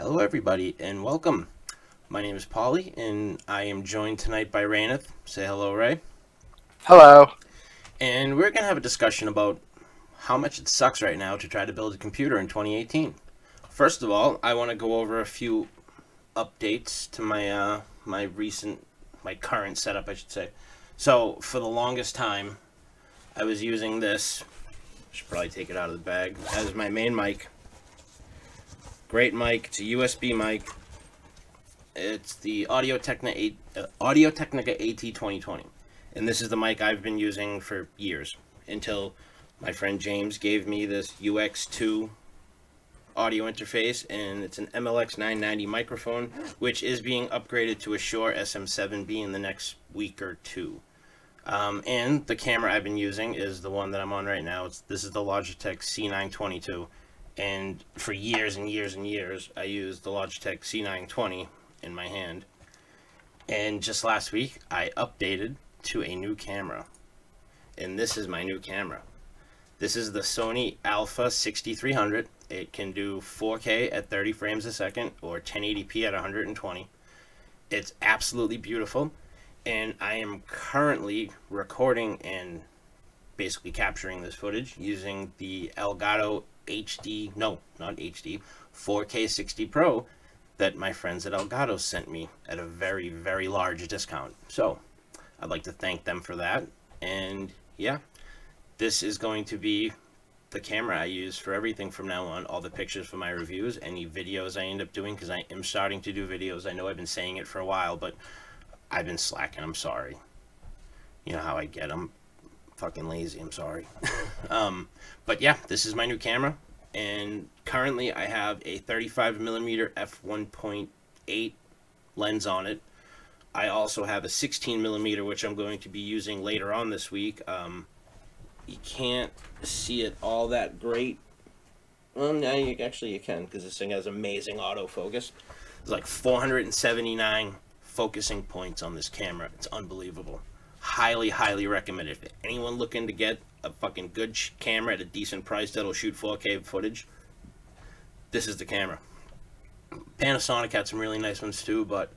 Hello everybody and welcome. My name is Polly and I am joined tonight by Rayneth. Say hello, Ray. Hello. And we're going to have a discussion about how much it sucks right now to try to build a computer in 2018. First of all, I want to go over a few updates to my current setup, I should say. So, for the longest time, I was using this, I should probably take it out of the bag, as my main mic. Great mic. It's a USB mic. It's the Audio-Technica AT2020. And this is the mic I've been using for years until my friend James gave me this UX2 audio interface, and it's an MLX 990 microphone, which is being upgraded to a Shure SM7B in the next week or two. And the camera I've been using is the one that I'm on right now. This is the Logitech C922. And for years and years and years, I used the Logitech C920 in my hand. And just last week, I updated to a new camera. And this is my new camera. This is the Sony Alpha 6300. It can do 4K at 30 frames a second or 1080p at 120. It's absolutely beautiful. And I am currently recording and basically capturing this footage using the Elgato HD, no, not HD, 4K 60 Pro that my friends at Elgato sent me at a very, very large discount. So, I'd like to thank them for that. And yeah, this is going to be the camera I use for everything from now on. All the pictures for my reviews, any videos I end up doing, because I am starting to do videos. I know I've been saying it for a while, but I've been slacking. I'm sorry. You know how I get. I'm fucking lazy. I'm sorry. But yeah, this is my new camera, and currently I have a 35mm f1.8 lens on it. I also have a 16mm, which I'm going to be using later on this week. You can't see it all that great. Well, now you can, because this thing has amazing autofocus. There's like 479 focusing points on this camera. It's unbelievable. Highly, highly recommended. If anyone looking to get a fucking good camera at a decent price that'll shoot 4K footage, this is the camera. Panasonic had some really nice ones too, but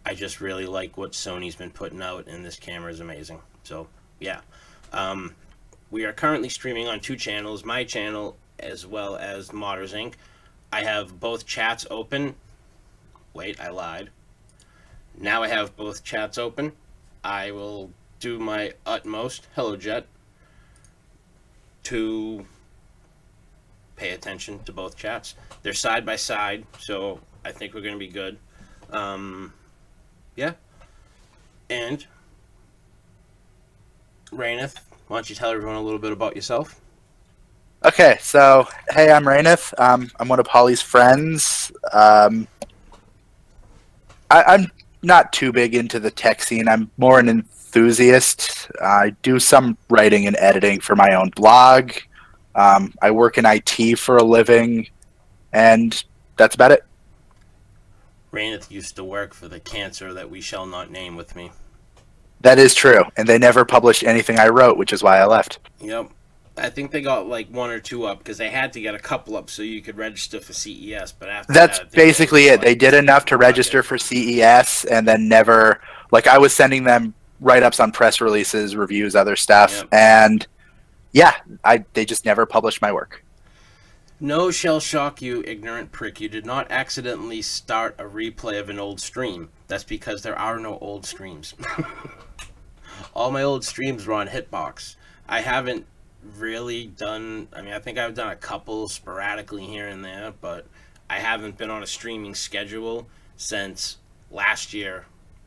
I just really like what Sony's been putting out, and this camera is amazing. So, yeah. We are currently streaming on two channels, my channel as well as Modders Inc. I have both chats open. Wait, I lied. Now I have both chats open. I will do my utmost, hello Jet, to pay attention to both chats. They're side by side, so I think we're going to be good. Yeah. And Rayneth, why don't you tell everyone a little bit about yourself? Okay, so, hey, I'm Rayneth. I'm one of Holly's friends. I'm not too big into the tech scene. I'm more an enthusiast. I do some writing and editing for my own blog. I work in IT for a living, and that's about it. Rayneth used to work for the cancer that we shall not name with me. That is true, and they never published anything I wrote, which is why I left. Yep. I think they got like one or two up because they had to get a couple up so you could register for CES. But after that's that, basically it. They did enough to register for CES, and then never. Like, I was sending them write-ups on press releases, reviews, other stuff, Yep. and yeah, they just never published my work. No shall shock you, ignorant prick. You did not accidentally start a replay of an old stream. That's because there are no old streams. All my old streams were on Hitbox. I haven't really done, I mean, I think I've done a couple sporadically here and there, but I haven't been on a streaming schedule since last year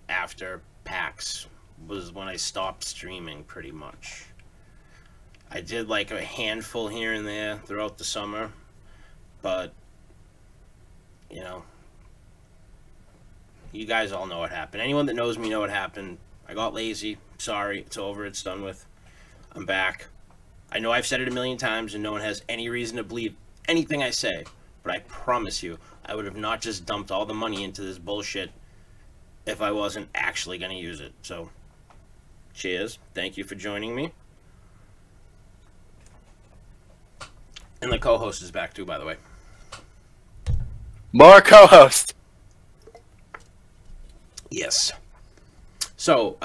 after PAX was when I stopped streaming pretty much. I did like a handful here and there throughout the summer, but, you know, you guys all know what happened. Anyone that knows me know what happened. I got lazy. Sorry, it's over. It's done with. I'm back. I know I've said it a million times and no one has any reason to believe anything I say, but I promise you, I would have not just dumped all the money into this bullshit if I wasn't actually going to use it. So, cheers. Thank you for joining me. And the co-host is back too, by the way. More co-host. Yes. So,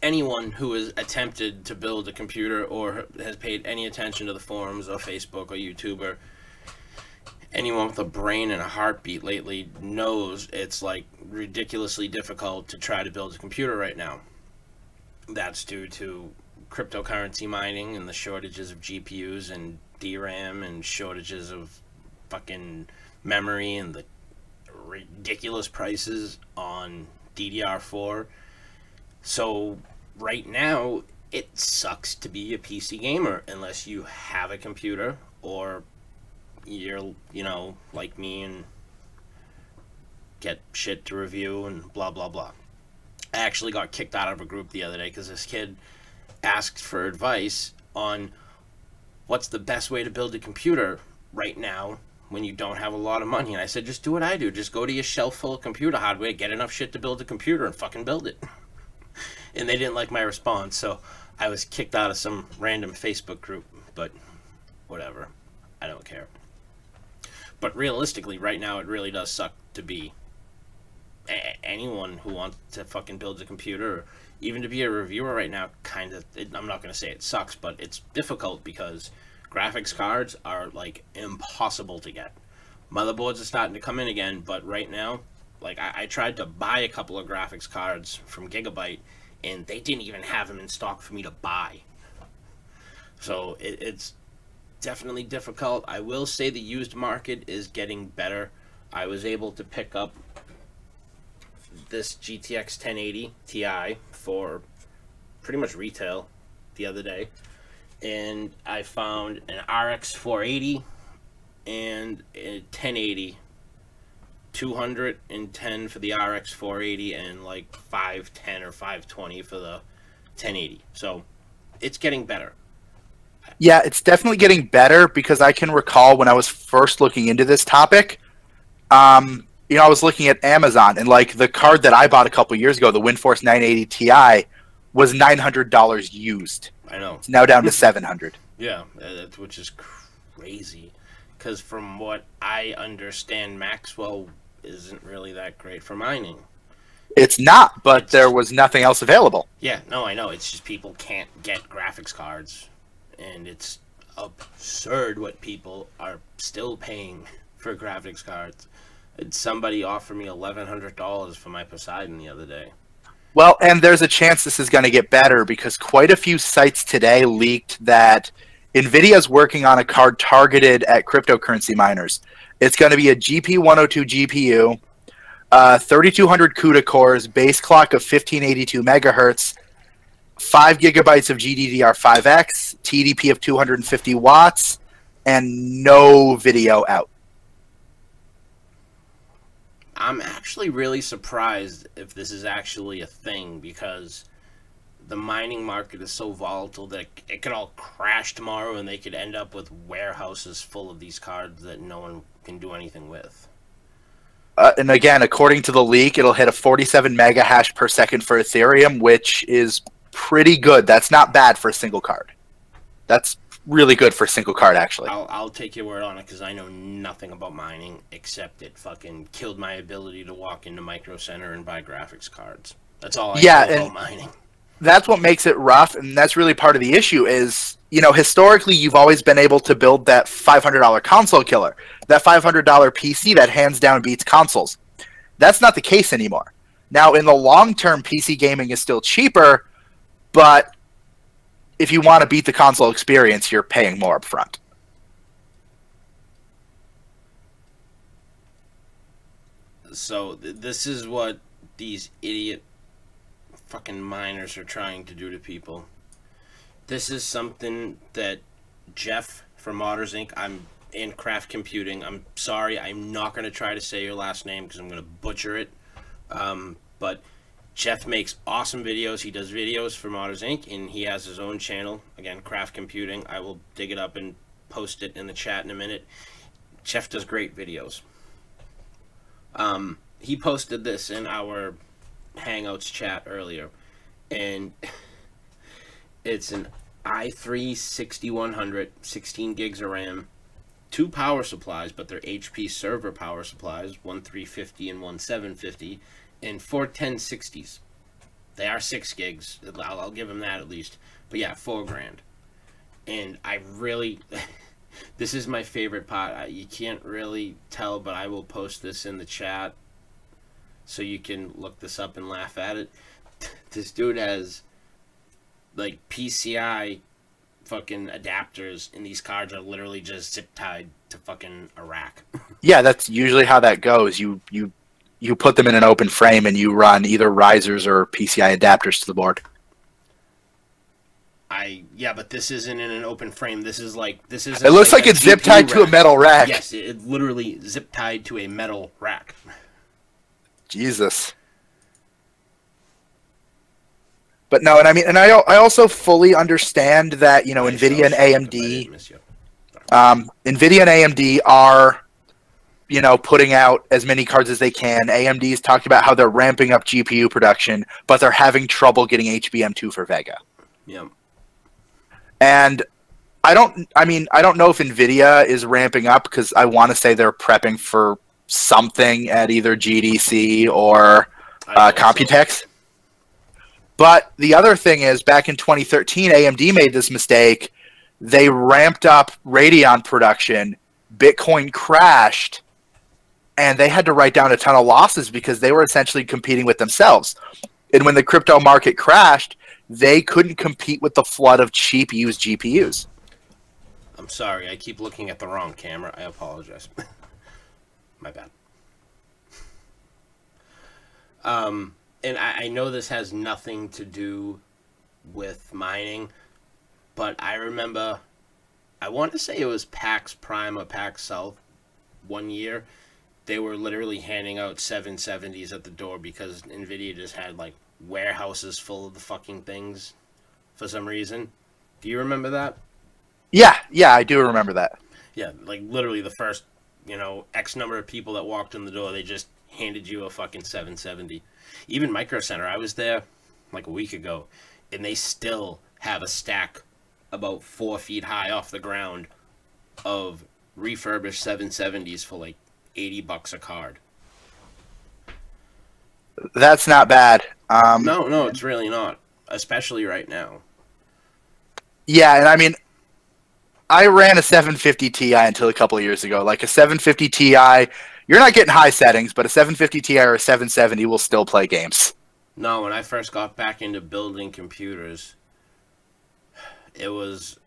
anyone who has attempted to build a computer or has paid any attention to the forums or Facebook or YouTube or anyone with a brain and a heartbeat lately knows it's like ridiculously difficult to try to build a computer right now. That's due to cryptocurrency mining and the shortages of GPUs and DRAM and shortages of fucking memory and the ridiculous prices on DDR4. So right now it sucks to be a PC gamer unless you have a computer or you're, you know, like me and get shit to review and blah blah blah. I actually got kicked out of a group the other day because this kid asked for advice on what's the best way to build a computer right now when you don't have a lot of money. And I said, just do what I do. Just go to your shelf full of computer hardware, get enough shit to build a computer, and fucking build it. And they didn't like my response, so I was kicked out of some random Facebook group. But whatever. I don't care. But realistically, right now, it really does suck to be anyone who wants to fucking build a computer, or even to be a reviewer right now. Kind of, I'm not going to say it sucks, but it's difficult because graphics cards are like impossible to get. Motherboards are starting to come in again, but right now, like I tried to buy a couple of graphics cards from Gigabyte, and they didn't even have them in stock for me to buy. So it's definitely difficult. I will say the used market is getting better. I was able to pick up this GTX 1080 Ti for pretty much retail the other day, and I found an RX 480 and a 1080, 210 for the RX 480 and like 510 or 520 for the 1080. So it's getting better. Yeah, it's definitely getting better because I can recall when I was first looking into this topic, you know, I was looking at Amazon, and like the card that I bought a couple years ago, the WindForce 980 Ti, was $900 used. I know. It's now down to $700. Yeah, which is crazy. Because from what I understand, Maxwell isn't really that great for mining. It's not, but there was nothing else available. Yeah, no, I know. It's just people can't get graphics cards. And it's absurd what people are still paying for graphics cards. Somebody offered me $1,100 for my Poseidon the other day. Well, and there's a chance this is going to get better because quite a few sites today leaked that NVIDIA's working on a card targeted at cryptocurrency miners. It's going to be a GP102 GPU, 3200 CUDA cores, base clock of 1582 megahertz, 5 gigabytes of GDDR5X, TDP of 250 watts, and no video out. I'm actually really surprised if this is actually a thing, because the mining market is so volatile that it could all crash tomorrow and they could end up with warehouses full of these cards that no one can do anything with. And again, according to the leak, it'll hit a 47 mega hash per second for Ethereum, which is pretty good. That's not bad for a single card. That's really good for a single card, actually. I'll take your word on it because I know nothing about mining except it fucking killed my ability to walk into Micro Center and buy graphics cards. That's all I know about mining. That's what makes it rough, and that's really part of the issue is, you know, historically you've always been able to build that $500 console killer, that $500 PC that hands down beats consoles. That's not the case anymore. Now, in the long term, PC gaming is still cheaper, but if you want to beat the console experience, you're paying more up front. So this is what these idiot fucking miners are trying to do to people. This is something that Jeff from Modders Inc. in Craft Computing. I'm sorry, I'm not going to try to say your last name because I'm going to butcher it. But Jeff makes awesome videos. He does videos for Modders Inc. and he has his own channel. Again, Craft Computing. I will dig it up and post it in the chat in a minute. Jeff does great videos. He posted this in our Hangouts chat earlier, and it's an i3 6100, 16 gigs of RAM, two power supplies, but they're HP server power supplies, one 350 and one 750, and four 1060s. They are 6 gigs. I'll give them that at least. But yeah, $4,000. And I really, this is my favorite part. You can't really tell, but I will post this in the chat so you can look this up and laugh at it. This dude has like PCI fucking adapters, and these cards are literally just zip tied to fucking a rack. Yeah, that's usually how that goes. You put them in an open frame and you run either risers or PCI adapters to the board. Yeah, but this isn't in an open frame. This is It looks like it's zip tied to a metal rack. Yes, it literally zip tied to a metal rack. Jesus. But no, and I mean, and I also fully understand that, you know, NVIDIA and AMD, NVIDIA and AMD are, you know, putting out as many cards as they can. AMD's talked about how they're ramping up GPU production, but they're having trouble getting HBM2 for Vega. Yeah. And I don't know if NVIDIA is ramping up, because I want to say they're prepping for something at either GDC or Computex. So. But the other thing is, back in 2013, AMD made this mistake. They ramped up Radeon production. Bitcoin crashed, and they had to write down a ton of losses because they were essentially competing with themselves. And when the crypto market crashed, they couldn't compete with the flood of cheap used GPUs. I'm sorry, I keep looking at the wrong camera. I apologize. My bad. And I know this has nothing to do with mining, but I remember, I want to say it was PAX Prime or PAX South one year. They were literally handing out 770s at the door because NVIDIA just had like warehouses full of the fucking things for some reason. Do you remember that? Yeah, I do remember that. Yeah, like literally the first, you know, X number of people that walked in the door, they just handed you a fucking 770. Even Micro Center, I was there like a week ago, and they still have a stack about 4 feet high off the ground of refurbished 770s for like $80 a card. That's not bad. No, it's really not, especially right now. Yeah, and I mean, I ran a 750 Ti until a couple of years ago. Like a 750 Ti, you're not getting high settings, but a 750 Ti or a 770 will still play games. No, when I first got back into building computers, it was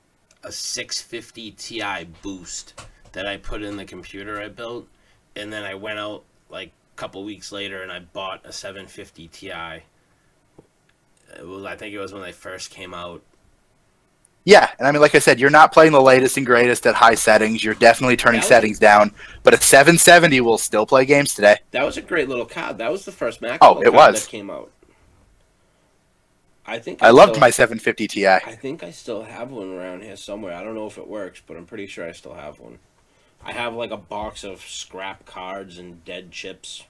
a 650 Ti boost that I put in the computer I built, and then I went out like a couple weeks later and I bought a 750 Ti. I think it was when they first came out. Yeah, and I mean, like I said, you're not playing the latest and greatest at high settings. You're definitely turning settings down. But a 770 will still play games today. That was a great little card. That was the first Mac card that came out. I loved my 750 Ti. I think I still have one around here somewhere. I don't know if it works, but I'm pretty sure I still have one. I have like a box of scrap cards and dead chips.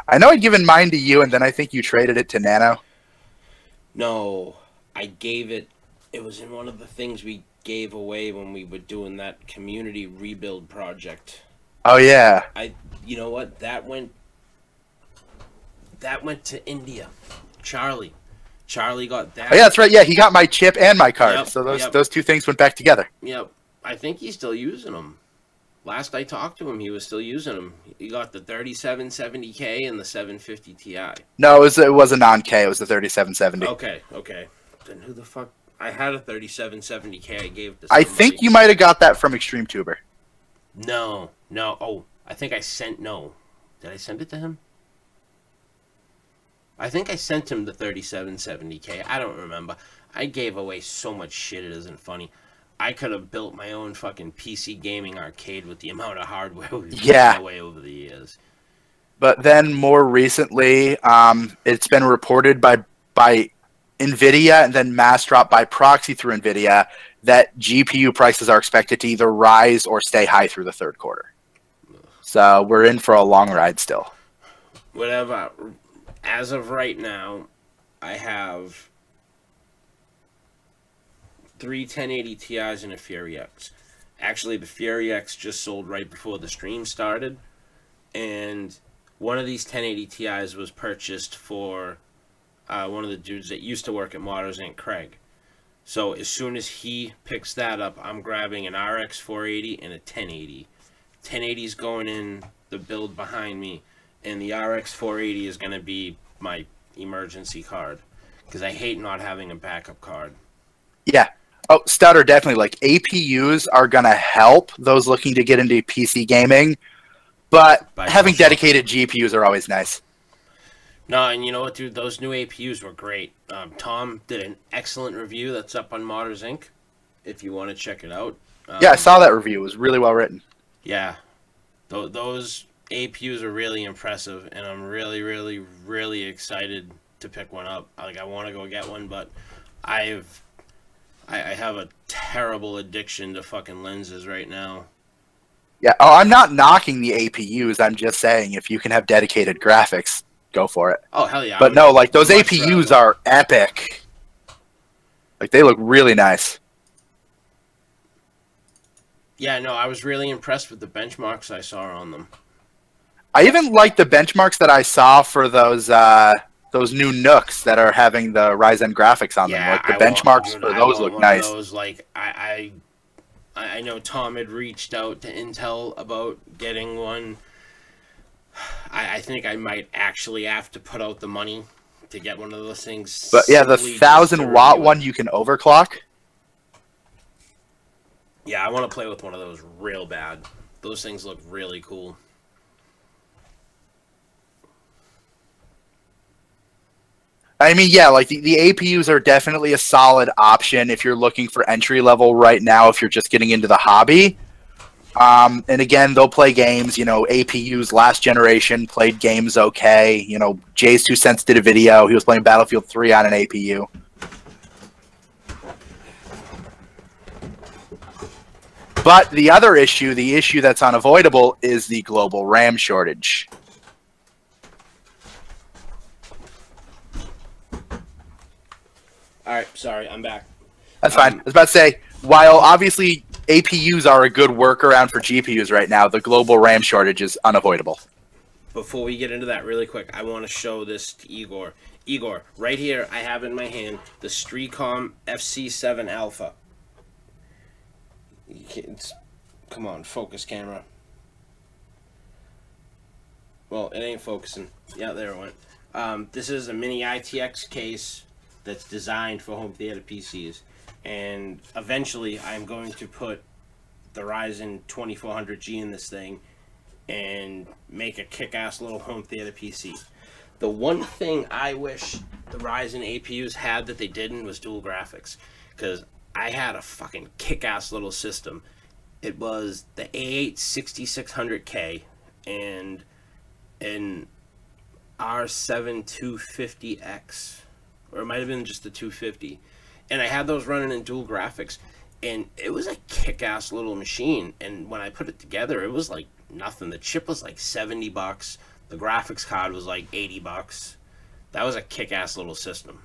I know I'd given mine to you, and then I think you traded it to Nano. No, I gave it. It was in one of the things we gave away when we were doing that community rebuild project. Oh yeah. You know what? That went to India. Charlie got that. Oh yeah, that's right. Yeah, he got my chip and my card. Yep, so those two things went back together. Yep. I think he's still using them. Last I talked to him, he was still using them. He got the 3770K and the 750 Ti. No, it was a non-K. It was the 3770. Okay. Then who the fuck? I had a 3770K I gave to somebody. I think you might have got that from Extreme Tuber. No. Oh, I think I sent... No. Did I send it to him? I think I sent him the 3770K. I don't remember. I gave away so much shit it isn't funny. I could have built my own fucking PC gaming arcade with the amount of hardware we've given away over the years. But then more recently, it's been reported by NVIDIA and then mass drop by proxy through NVIDIA that GPU prices are expected to either rise or stay high through the third quarter. So we're in for a long ride still. Whatever. As of right now, I have 3 1080 Ti's and a Fury X. Actually, the Fury X just sold right before the stream started, and one of these 1080 Ti's was purchased for one of the dudes that used to work at Modders Inc., Craig. So as soon as he picks that up, I'm grabbing an RX 480 and a 1080. 1080 is going in the build behind me, and the RX 480 is going to be my emergency card, because I hate not having a backup card. Yeah. Oh, Stutter, definitely. Like, APUs are going to help those looking to get into PC gaming, but having dedicated GPUs are always nice. No, and you know what, dude? Those new APUs were great. Tom did an excellent review that's up on Modders Inc., if you want to check it out. Yeah, I saw that review. It was really well written. Yeah. Those APUs are really impressive, and I'm really, really, really excited to pick one up. Like, I want to go get one, but I have a terrible addiction to fucking lenses right now. Yeah. Oh, I'm not knocking the APUs. I'm just saying if you can have dedicated graphics, go for it. Oh, hell yeah. But no, like, those APUs are epic. Like, they look really nice. Yeah, no, I was really impressed with the benchmarks I saw on them. I even like the benchmarks that I saw for those new Nooks that are having the Ryzen graphics on them. Like, the benchmarks for those look nice. Those, like, I know Tom had reached out to Intel about getting one. I think I might actually have to put out the money to get one of those things. But yeah, the 1000-watt one you can overclock. Yeah, I want to play with one of those real bad. Those things look really cool. I mean, yeah, like the APUs are definitely a solid option if you're looking for entry level right now, if you're just getting into the hobby. And again, they'll play games. You know, APUs last generation played games okay. You know, Jay's 2 Cents did a video. He was playing Battlefield 3 on an APU. But the other issue, the issue that's unavoidable, is the global RAM shortage. All right, sorry, I'm back. That's fine. I was about to say, while obviously APUs are a good workaround for GPUs right now, the global RAM shortage is unavoidable. Before we get into that really quick, I want to show this to Igor. Igor, right here, I have in my hand the Streacom FC7 Alpha. Come on, focus camera. Well, it ain't focusing. Yeah, there it went. This is a mini ITX case that's designed for home theater PCs. And eventually, I'm going to put the Ryzen 2400G in this thing and make a kick-ass little home theater PC. The one thing I wish the Ryzen APUs had that they didn't was dual graphics. Because I had a fucking kick-ass little system. It was the A8 6600K and an R7 250X. Or it might have been just the 250. And I had those running in dual graphics. And it was a kick-ass little machine. And when I put it together, it was like nothing. The chip was like $70. The graphics card was like $80. That was a kick-ass little system.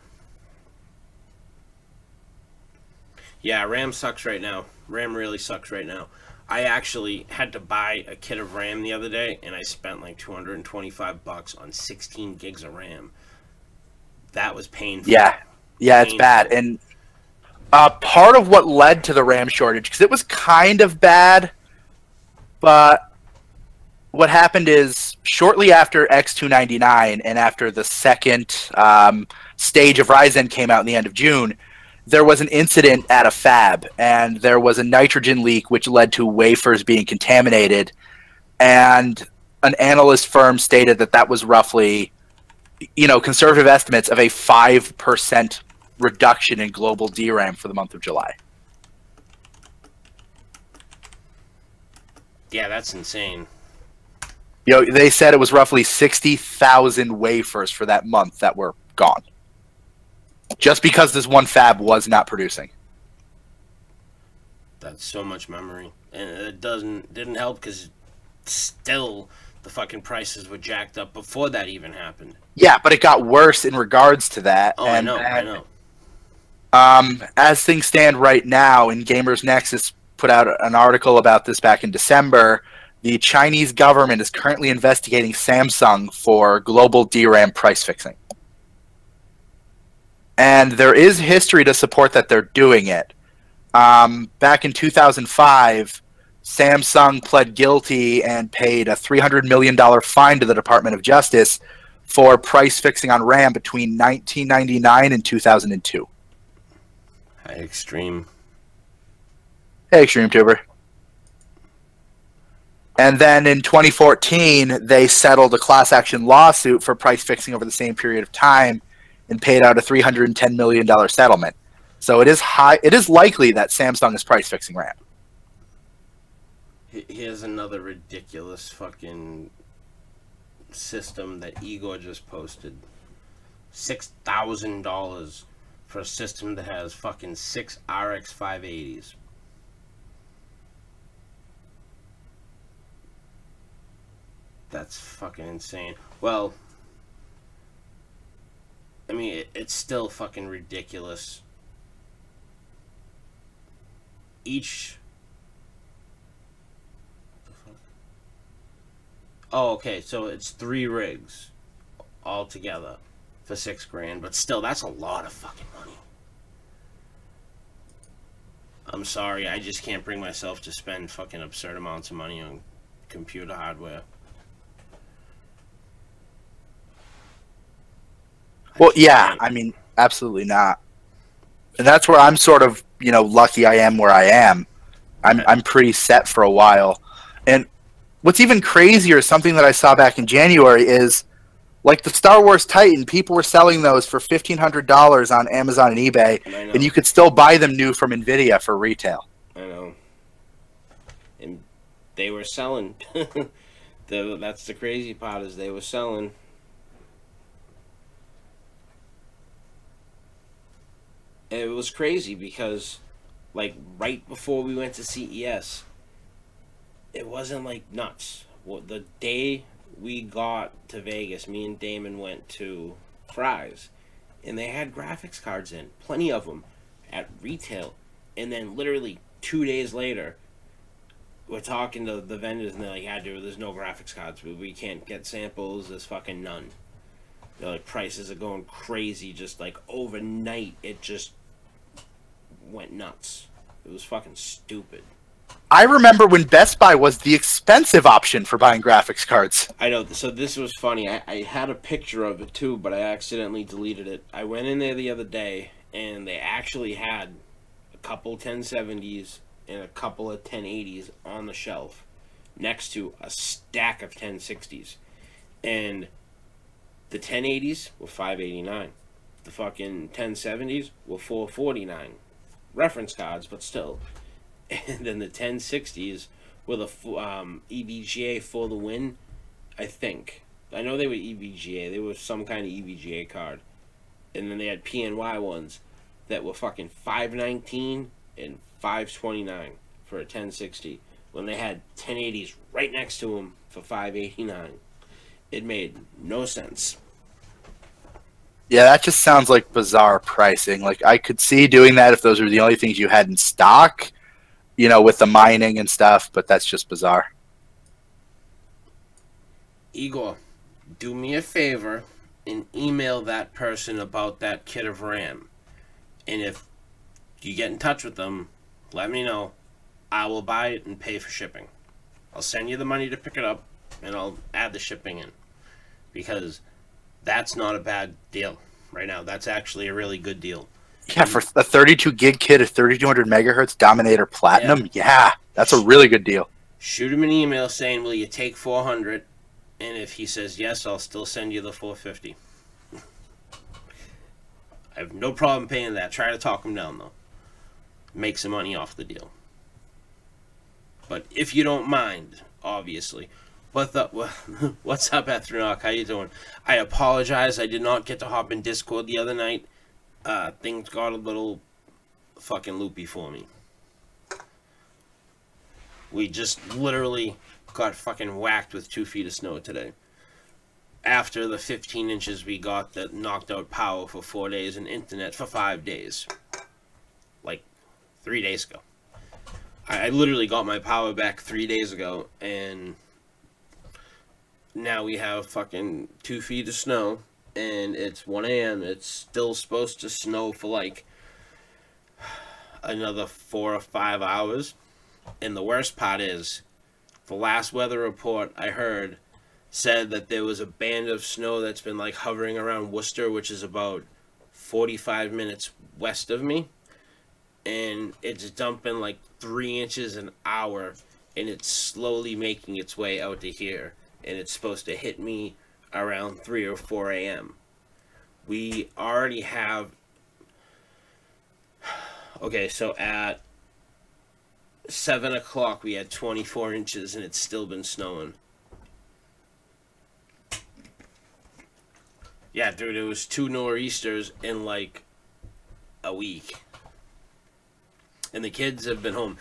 Yeah, RAM sucks right now. RAM really sucks right now. I actually had to buy a kit of RAM the other day, and I spent like $225 on 16 gigs of RAM. That was painful. Yeah, it's bad. And part of what led to the RAM shortage, because it was kind of bad, but what happened is shortly after X299 and after the second stage of Ryzen came out in the end of June, there was an incident at a fab, and there was a nitrogen leak which led to wafers being contaminated, and an analyst firm stated that that was roughly, you know, conservative estimates of a 5% reduction in global DRAM for the month of July. Yeah, that's insane. You know, they said it was roughly 60,000 wafers for that month that were gone. Just because this one fab was not producing. That's so much memory. And it didn't help because still the fucking prices were jacked up before that even happened. Yeah, but it got worse in regards to that. Oh, I know. As things stand right now in Gamers Nexus put out an article about this back in December. The Chinese government is currently investigating Samsung for global DRAM price fixing. And there is history to support that they're doing it. Back in 2005, Samsung pled guilty and paid a $300 million fine to the Department of Justice for price fixing on RAM between 1999 and 2002. Hi, Extreme. Hey, Extreme Tuber. And then in 2014, they settled a class action lawsuit for price fixing over the same period of time and paid out a $310 million settlement. So it is likely that Samsung is price fixing RAM. Here's another ridiculous fucking system that Igor just posted. $6,000 for a system that has fucking 6 RX 580s. That's fucking insane. Well, I mean, it's still fucking ridiculous. Each... Oh, okay, so it's 3 rigs all together for $6,000, but still, that's a lot of fucking money. I'm sorry, I just can't bring myself to spend fucking absurd amounts of money on computer hardware. Well, yeah, I mean, absolutely not. And that's where I'm sort of, lucky I am where I am. I'm pretty set for a while. And what's even crazier, something that I saw back in January, is like the Star Wars Titan, people were selling those for $1,500 on Amazon and eBay, and you could still buy them new from NVIDIA for retail. I know. And they were selling. That's the crazy part, is they were selling. It was crazy because, like, right before we went to CES, it wasn't, like, nuts. Well, the day we got to Vegas, me and Damon went to Fry's, and they had graphics cards in, plenty of them, at retail. And then literally 2 days later, we're talking to the vendors, and they're like, yeah, dude, there's no graphics cards. We can't get samples. There's fucking none. They're like, prices are going crazy. Just like overnight, it just went nuts. It was fucking stupid. I remember when Best Buy was the expensive option for buying graphics cards. I know. So this was funny. I had a picture of it too, but I accidentally deleted it. I went in there the other day, and they actually had a couple 1070s and a couple of 1080s on the shelf next to a stack of 1060s. And the 1080s were $589. The fucking 1070s were $449. Reference cards, but still. And then the 1060s were the EVGA for the win, I think. I know they were EVGA. They were some kind of EVGA card. And then they had PNY ones that were fucking $519 and $529 for a 1060. When they had 1080s right next to them for $589. It made no sense. Yeah, that just sounds like bizarre pricing. Like, I could see doing that if those were the only things you had in stock, with the mining and stuff, but that's just bizarre. Igor, do me a favor and email that person about that kit of RAM. And if you get in touch with them, let me know. I will buy it and pay for shipping. I'll send you the money to pick it up, and I'll add the shipping in. Because that's not a bad deal right now. That's actually a really good deal. Yeah, for a 32 gig kit of 3200 megahertz Dominator Platinum, yeah, that's a really good deal. Shoot him an email saying, will you take 400? And if he says yes, I'll still send you the 450. I have no problem paying that. Try to talk him down, though. Make some money off the deal. But if you don't mind, obviously. What's up, Ethronok? How you doing? I apologize. I did not get to hop in Discord the other night. Things got a little fucking loopy for me. We just literally got fucking whacked with 2 feet of snow today. After the 15 inches we got that knocked out power for 4 days and internet for 5 days. Like 3 days ago. I literally got my power back 3 days ago, and now we have fucking 2 feet of snow, and it's 1 a.m. It's still supposed to snow for like another 4 or 5 hours. And the worst part is, the last weather report I heard said that there was a band of snow that's been like hovering around Worcester, which is about 45 minutes west of me, and it's dumping like 3 inches an hour, and it's slowly making its way out to here, and it's supposed to hit me around 3 or 4 a.m. We already have... Okay, so at 7 o'clock we had 24 inches, and it's still been snowing. Yeah, dude, it was 2 nor'easters in like a week. And the kids have been home.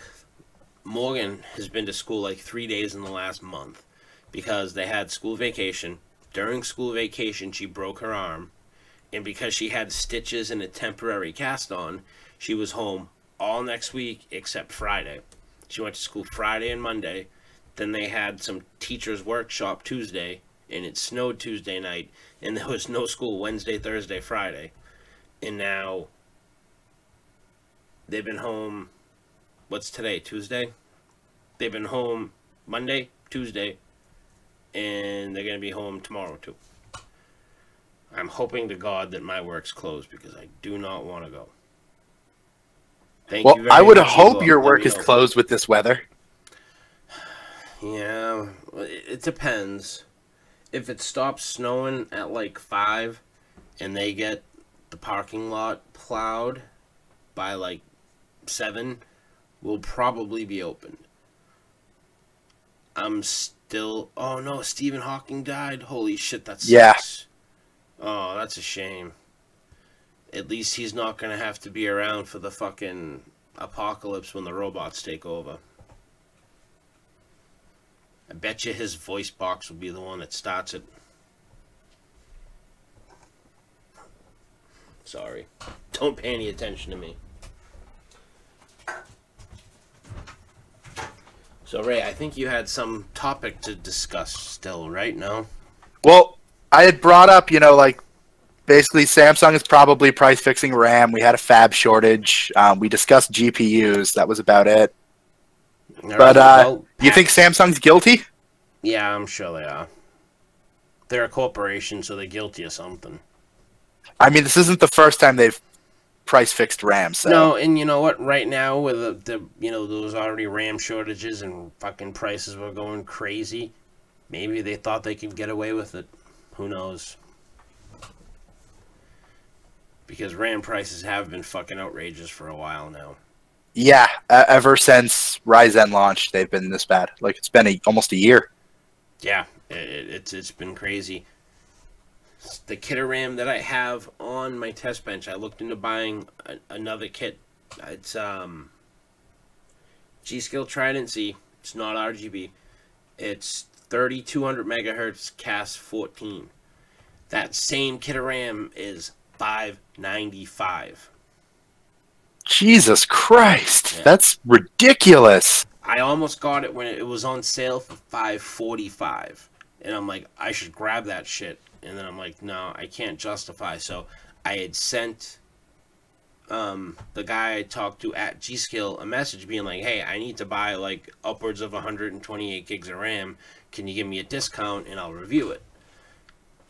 Morgan has been to school like 3 days in the last month because they had school vacation. During school vacation, she broke her arm. And because she had stitches and a temporary cast on, she was home all next week except Friday. She went to school Friday and Monday. Then they had some teacher's workshop Tuesday, and it snowed Tuesday night, and there was no school Wednesday, Thursday, Friday. And now they've been home, what's today, Tuesday? They've been home Monday, Tuesday, and they're going to be home tomorrow too. I'm hoping to God that my work's closed because I do not want to go. Thank you very I would much, hope Igor. your Let work me is know. closed with this weather. Yeah, it depends. If it stops snowing at like 5 and they get the parking lot plowed by like 7, we'll probably be open. I'm still... Oh no, Stephen Hawking died. Holy shit, that sucks. Yeah. Oh, that's a shame. At least he's not going to have to be around for the fucking apocalypse when the robots take over. I bet you his voice box will be the one that starts it. Sorry. Don't pay any attention to me. So, Ray, I think you had some topic to discuss still, right? No? Well, I had brought up, like, basically Samsung is probably price fixing RAM. We had a fab shortage. We discussed GPUs. That was about it. But you think Samsung's guilty? Yeah, I'm sure they are. They're a corporation, so they're guilty of something. I mean, this isn't the first time they've price fixed RAM. So. No, and you know what? Right now, with the those already RAM shortages and fucking prices were going crazy, maybe they thought they could get away with it. Who knows? Because RAM prices have been fucking outrageous for a while now. Yeah, ever since Ryzen launched, they've been this bad. Like, it's been almost a year. Yeah, it's been crazy. The kit of RAM that I have on my test bench, I looked into buying another kit. It's G-Skill Trident Z. It's not RGB. It's 3200 megahertz CAS 14. That same kit of RAM is $595. Jesus Christ, Yeah. That's ridiculous. I almost got it when it was on sale for $545, and I'm like, I should grab that shit. And then I'm like, no, I can't justify. So I had sent the guy I talked to at G-Skill a message being like, hey, I need to buy like upwards of 128 gigs of RAM. Can you give me a discount and I'll review it?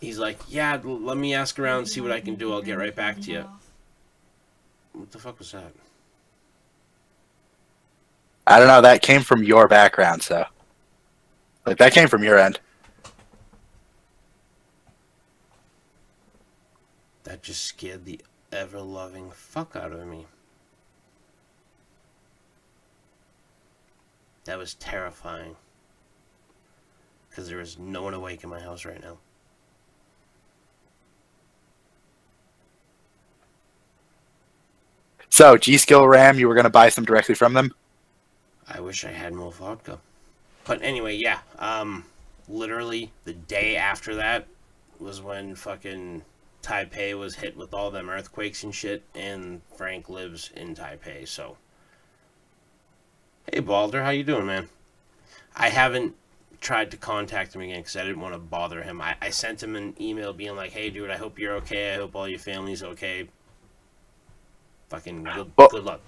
He's like, yeah, let me ask around and see what I can do. I'll get right back to you. What the fuck was that? I don't know. That came from your background, so. Like, that came from your end. That just scared the ever-loving fuck out of me. That was terrifying. Because there is no one awake in my house right now. So, G-Skill RAM, you were going to buy some directly from them? I wish I had more vodka. But anyway, yeah. Literally, the day after that was when fucking Taipei was hit with all them earthquakes and shit, and Frank lives in Taipei, so Hey Balder, how you doing, man? I haven't tried to contact him again because I didn't want to bother him. I sent him an email being like, "Hey, dude, I hope you're okay. I hope all your family's okay. Fucking Well, good luck."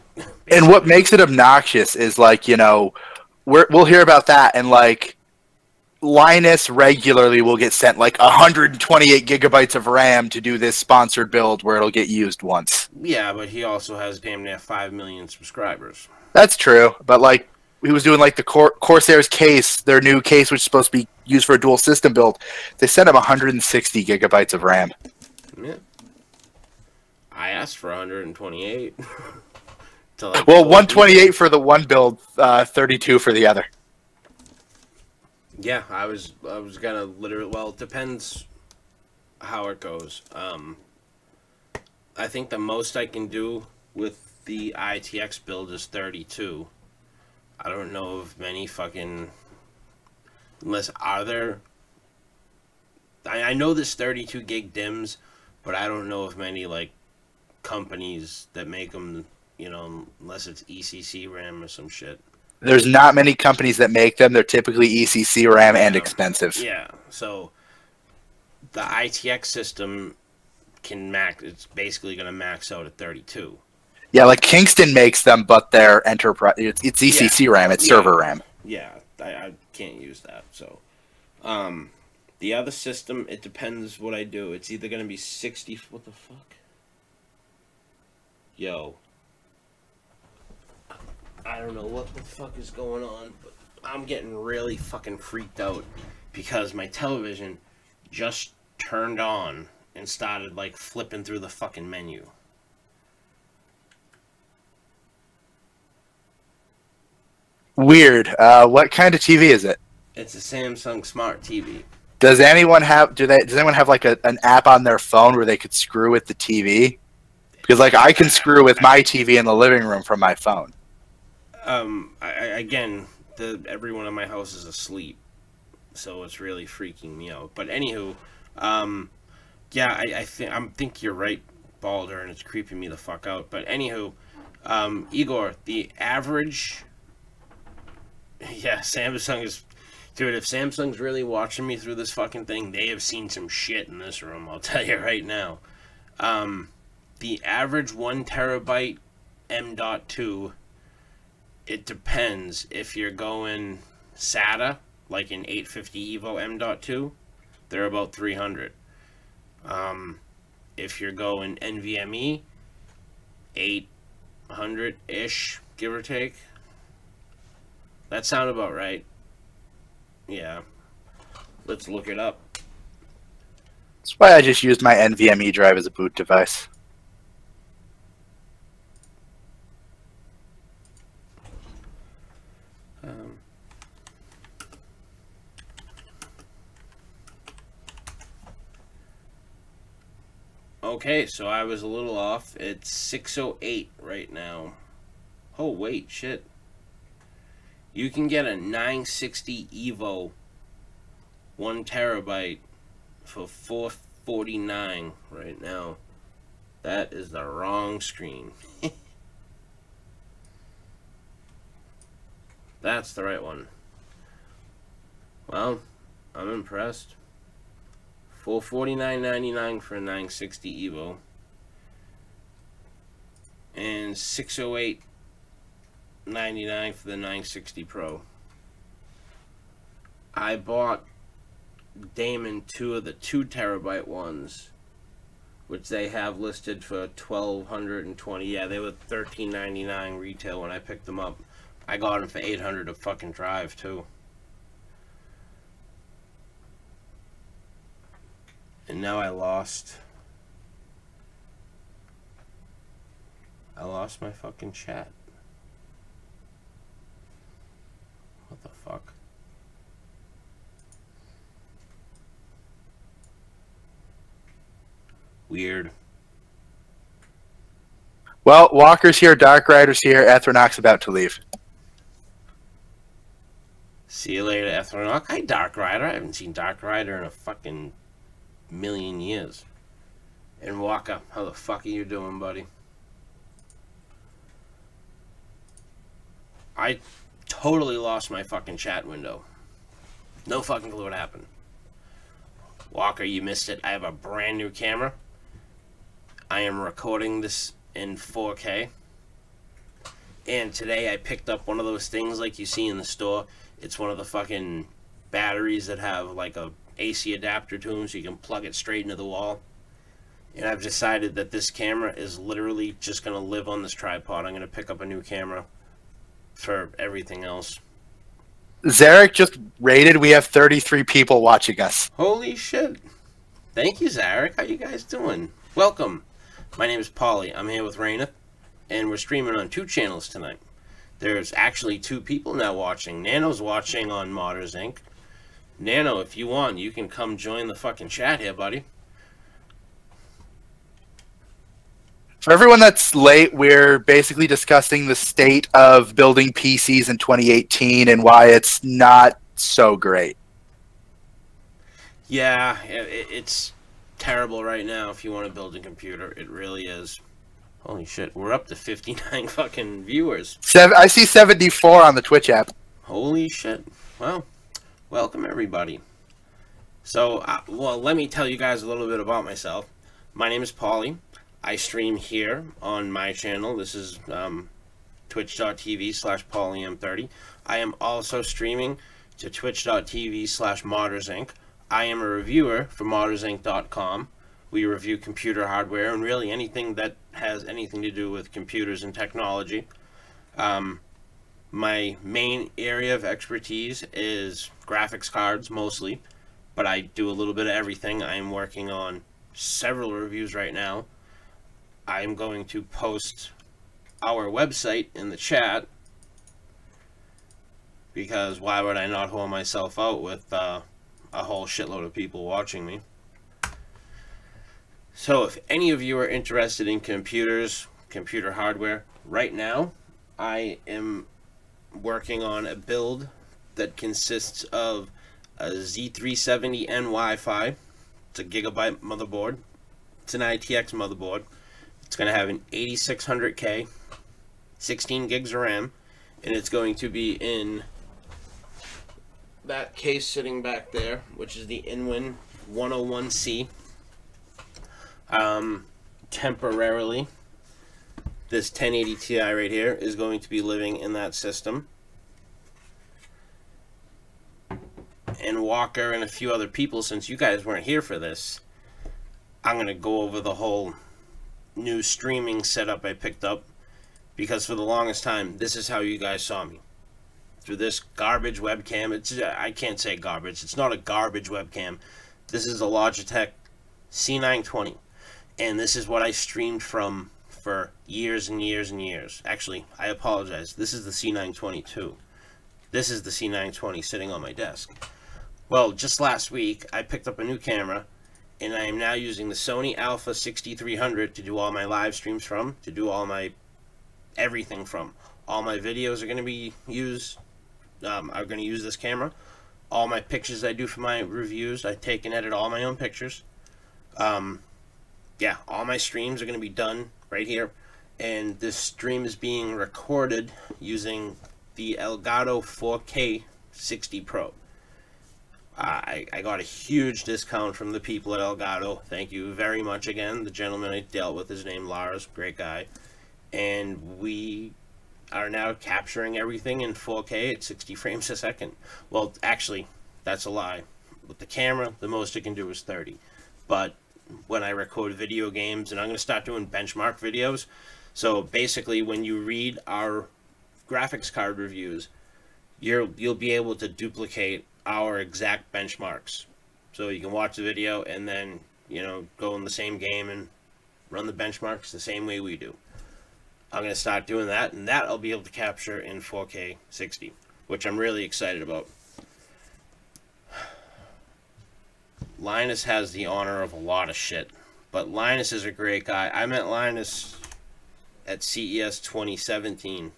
and what Basically. makes it obnoxious is like, we'll hear about that, and like Linus regularly will get sent like 128 gigabytes of RAM to do this sponsored build where it'll get used once. Yeah, but he also has damn near 5 million subscribers. That's true, but like he was doing like the Corsair's case, their new case, which is supposed to be used for a dual system build. They sent him 160 gigabytes of RAM. Yeah. I asked for 128 to like Well, 4 people. 128 for the one build, 32 for the other. Yeah, I was gonna literally. Well, it depends how it goes. I think the most I can do with the ITX build is 32. I don't know of many fucking unless are there. I know there's 32 gig DIMMs, but I don't know of many like companies that make them. Unless it's ECC RAM or some shit. There's not many companies that make them. They're typically ECC RAM and Yeah, expensive. yeah. So the ITX system can max. It's basically going to max out at 32. Yeah, like Kingston makes them, but they're enterprise. It's Yeah, ECC RAM. It's yeah, server RAM. yeah. I can't use that. So, um, the other system, it depends what I do. It's either going to be 60. What the fuck? Yo, I don't know what the fuck is going on, but I'm getting really fucking freaked out because my television just turned on and started like flipping through the fucking menu. Weird. What kind of TV is it? It's a Samsung Smart TV. Does anyone have? Does anyone have like an app on their phone where they could screw with the TV? Because like I can screw with my TV in the living room from my phone. Again, everyone in my house is asleep, so it's really freaking me out. But anywho, yeah, I think you're right, Balder, and it's creeping me the fuck out. But anywho, Igor, the average, yeah, Samsung is, dude. If Samsung's really watching me through this fucking thing, they have seen some shit in this room. I'll tell you right now. The average 1 terabyte M.2. It depends if you're going SATA, like an 850 Evo M.2, they're about 300. If you're going NVMe, 800-ish, give or take. That sound about right. Yeah. Let's look it up. That's why I just used my NVMe drive as a boot device. Okay, so I was a little off. It's 608 right now. Oh, wait, shit. You can get a 960 Evo 1 terabyte for $449 right now. That is the wrong screen. That's the right one. Well, I'm impressed. $449.99 for a 960 Evo. And $608.99 for the 960 Pro. I bought Damon two of the 2 terabyte ones, which they have listed for $1,220. Yeah, they were $13.99 retail when I picked them up. I got them for $800 a fucking drive too. And now I lost my fucking chat. What the fuck? Weird. Well, Walker's here, Dark Rider's here, Ethronoc's about to leave. See you later, Ethronok. Hi, Dark Rider. I haven't seen Dark Rider in a fucking million years. And Walker, how the fuck are you doing, buddy? totally lost my fucking chat window. No fucking clue what happened. Walker, you missed it. I have a brand new camera. I am recording this in 4K. And today I picked up one of those things like you see in the store. It's one of the fucking batteries that have like a AC adapter to them so you can plug it straight into the wall. And I've decided that this camera is literally just going to live on this tripod. I'm going to pick up a new camera for everything else. Zarek just rated. We have 33 people watching us. Holy shit. Thank you, Zarek. How you guys doing? Welcome. My name is Polly. I'm here with Raina, and we're streaming on 2 channels tonight. There's actually 2 people now watching. Nano's watching on Modders Inc. Nano, if you want, you can come join the fucking chat here, buddy. For everyone that's late, we're basically discussing the state of building PCs in 2018 and why it's not so great. Yeah, it's terrible right now if you want to build a computer. It really is. Holy shit, we're up to 59 fucking viewers. I see 74 on the Twitch app. Holy shit. Well, welcome everybody. So, well, let me tell you guys a little bit about myself. My name is Polly. I stream here on my channel. This is twitch.tv/PollyM30. I am also streaming to twitch.tv/ModdersInc. I am a reviewer for ModdersInc.com. We review computer hardware and really anything that has anything to do with computers and technology. My main area of expertise is graphics cards mostly, but I do a little bit of everything. I am working on several reviews right now. I'm going to post our website in the chat because why would I not hold myself out with a whole shitload of people watching me? So if any of you are interested in computers, computer hardware, right now I am working on a build that consists of a Z370N Wi-Fi. It's a gigabyte motherboard. It's an ITX motherboard. It's going to have an 8600K, 16 gigs of RAM, and it's going to be in that case sitting back there, which is the Inwin 101C. Temporarily, this 1080 Ti right here is going to be living in that system. And Walker and a few other people, since you guys weren't here for this, I'm going to go over the whole new streaming setup I picked up, because for the longest time this is how you guys saw me, through this garbage webcam. I can't say garbage, it's not a garbage webcam. This is a Logitech C920, and this is what I streamed from for years and years and years. Actually, I apologize, this is the C920 too. This is the C920 sitting on my desk. Well, just last week I picked up a new camera, and I am now using the Sony Alpha 6300 to do all my live streams from, to do all my everything from. All my videos are going to be used, are going to use this camera. All my pictures I do for my reviews, I take and edit all my own pictures. Yeah, all my streams are going to be done right here. And this stream is being recorded using the Elgato 4K 60 Pro. I got a huge discount from the people at Elgato. Thank you very much again. The gentleman I dealt with, his name Lars, great guy. And we are now capturing everything in 4K at 60 frames a second. Well, actually, that's a lie. With the camera, the most it can do is 30. But when I record video games, and I'm going to start doing benchmark videos. So basically, when you read our graphics card reviews, you'll be able to duplicate our exact benchmarks. So you can watch the video and then, you know, go in the same game and run the benchmarks the same way we do. I'm going to start doing that, and that I'll be able to capture in 4K 60, which I'm really excited about. Linus has the honor of a lot of shit, but Linus is a great guy. I met Linus at CES 2017.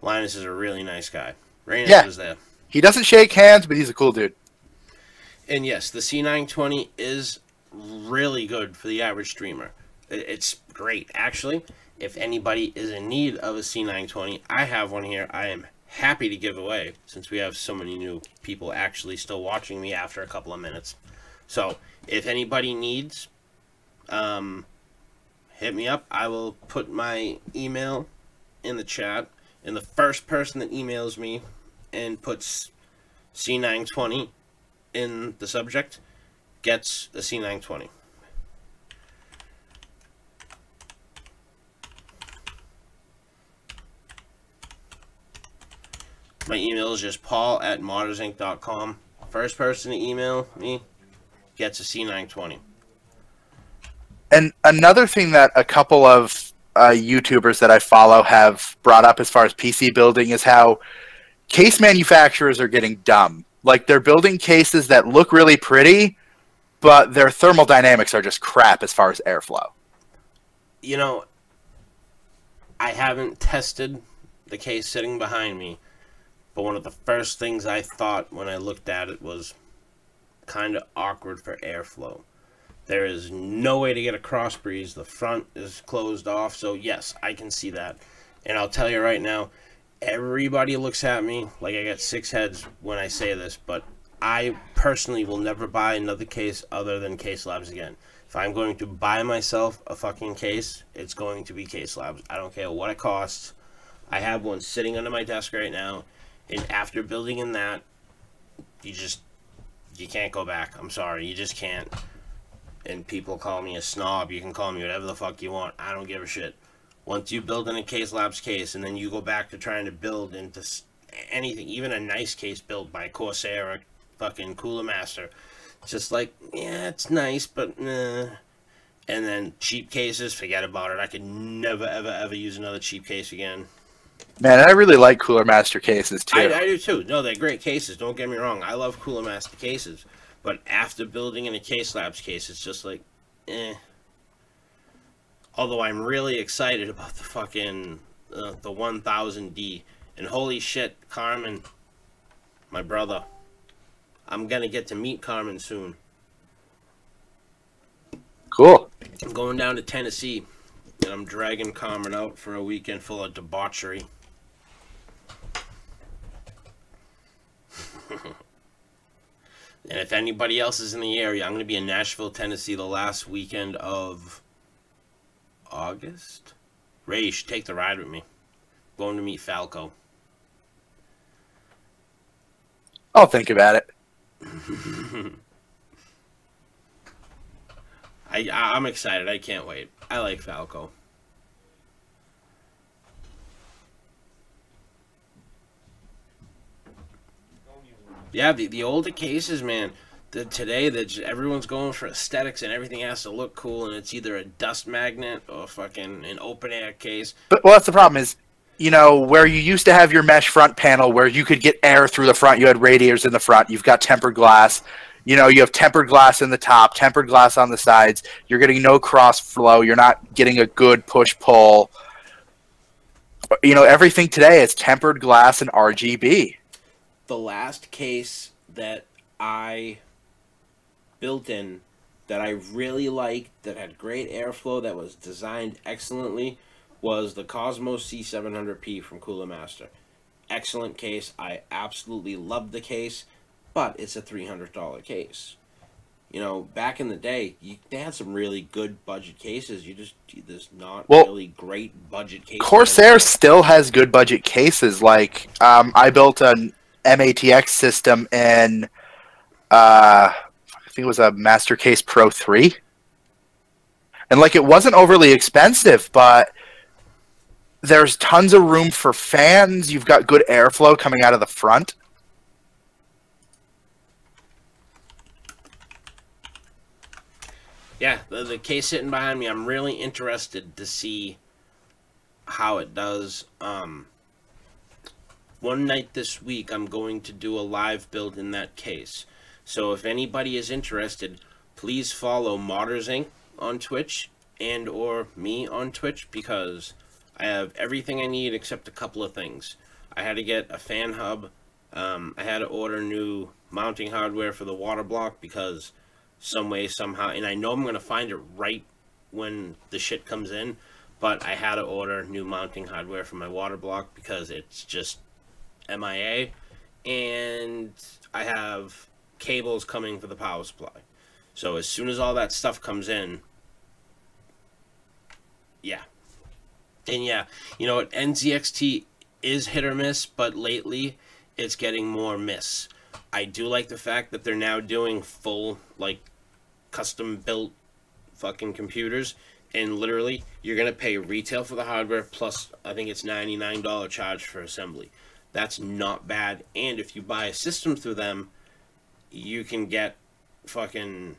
Linus is a really nice guy. Raina was there. He doesn't shake hands, but he's a cool dude. And yes, the C920 is really good for the average streamer. It's great. Actually, if anybody is in need of a C920, I have one here. I am happy to give away since we have so many new people actually still watching me after a couple of minutes. So if anybody needs, hit me up. I will put my email in the chat, and the first person that emails me and puts C920 in the subject gets a C920. My email is just paul@moddersinc.com. First person to email me gets a C920. And another thing that a couple of YouTubers that I follow have brought up as far as PC building is how case manufacturers are getting dumb. Like, they're building cases that look really pretty, but their thermodynamics are just crap as far as airflow. You know, I haven't tested the case sitting behind me, but one of the first things I thought when I looked at it was kind of awkward for airflow. There is no way to get a cross breeze. The front is closed off, so yes, I can see that. And I'll tell you right now, everybody looks at me like I got 6 heads when I say this, but I personally will never buy another case other than Case Labs again. If I'm going to buy myself a fucking case, it's going to be Case Labs. I don't care what it costs. I have one sitting under my desk right now, and after building in that, you can't go back. I'm sorry, you just can't. And people call me a snob. You can call me whatever the fuck you want. I don't give a shit. Once you build in a Case Labs case, and then you go back to trying to build into anything, even a nice case built by Corsair or fucking Cooler Master, it's just like, yeah, it's nice, but nah. And then cheap cases, forget about it. I could never, ever, ever use another cheap case again. Man, I really like Cooler Master cases, too. I do, too. No, they're great cases. Don't get me wrong. I love Cooler Master cases. But after building in a Case Labs case, it's just like, eh. Although I'm really excited about the fucking, the 1000D. And holy shit, Carmen, my brother. I'm gonna get to meet Carmen soon. Cool. I'm going down to Tennessee, and I'm dragging Carmen out for a weekend full of debauchery. And if anybody else is in the area, I'm going to be in Nashville, Tennessee the last weekend of August. Ray, you should take the ride with me. Going to meet Falco. I'll think about it. I'm excited. I can't wait. I like Falco. Yeah, the older cases, man. Today, everyone's going for aesthetics and everything has to look cool, and it's either a dust magnet or fucking an open air case. But well, that's the problem is, you know, where you used to have your mesh front panel where you could get air through the front, you had radiators in the front, you've got tempered glass. You know, you have tempered glass in the top, tempered glass on the sides. You're getting no cross flow. You're not getting a good push-pull. You know, everything today is tempered glass and RGB. The last case that I built in that I really liked, that had great airflow, that was designed excellently, was the Cosmos C700P from Cooler Master. Excellent case. I absolutely loved the case, but it's a $300 case. You know, back in the day, they had some really good budget cases. There's not really great budget cases. Corsair still has good budget cases. Like, I built an MATX system in, I think it was a Master Case Pro 3. And, like, it wasn't overly expensive, but there's tons of room for fans. You've got good airflow coming out of the front. Yeah, the case sitting behind me, I'm really interested to see how it does. One night this week, I'm going to do a live build in that case. So if anybody is interested, please follow Modders Inc. on Twitch and or me on Twitch, because I have everything I need except a couple of things. I had to get a fan hub. I had to order new mounting hardware for the water block because some way, somehow, and I know I'm going to find it right when the shit comes in, but I had to order new mounting hardware for my water block because it's just MIA, and I have cables coming for the power supply. So as soon as all that stuff comes in, yeah. And yeah, you know what, NZXT is hit or miss, but lately it's getting more miss. I do like the fact that they're now doing full, like, custom built fucking computers, and literally you're gonna pay retail for the hardware plus I think it's $99 charge for assembly. That's not bad. And if you buy a system through them, you can get fucking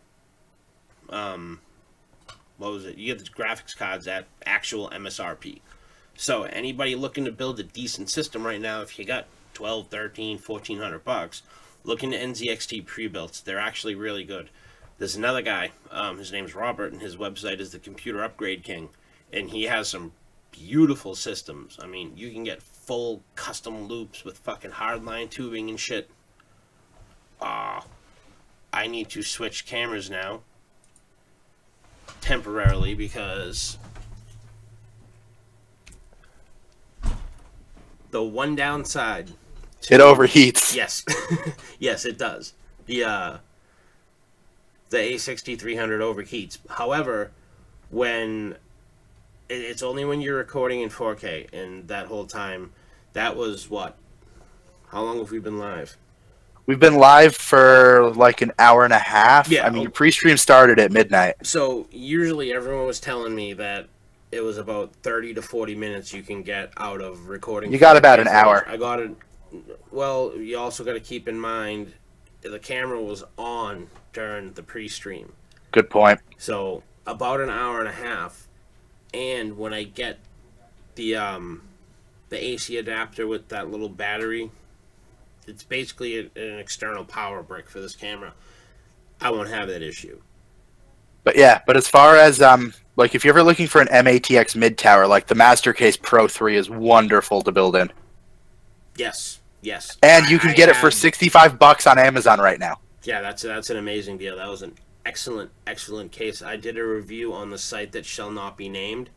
what was it? You get the graphics cards at actual MSRP. So anybody looking to build a decent system right now, if you got 12, 13, 1400 bucks, look into NZXT pre-builts. They're actually really good. There's another guy, his name's Robert, and his website is the Computer Upgrade King, and he has some beautiful systems. I mean, you can get full custom loops with fucking hardline tubing and shit. I need to switch cameras now, temporarily, because the one downside It overheats. Yes. Yes, it does. The A6300 overheats. However, when it's only when you're recording in 4K, and that whole time, that was what? How long have we been live? We've been live for like an hour and a half. Yeah. I mean, your pre-stream started at midnight. So usually everyone was telling me that it was about 30 to 40 minutes you can get out of recording. You got about an hour. I got it. Well, you also got to keep in mind the camera was on during the pre-stream. Good point. So about an hour and a half, and when I get the AC adapter with that little battery, it's basically an external power brick for this camera. I won't have that issue. But yeah, but as far as like if you're ever looking for an MATX mid tower, like the Mastercase Pro 3 is wonderful to build in. Yes, yes. And you can get it for $65 on Amazon right now. Yeah, that's an amazing deal. That was an excellent case. I did a review on the site that shall not be named.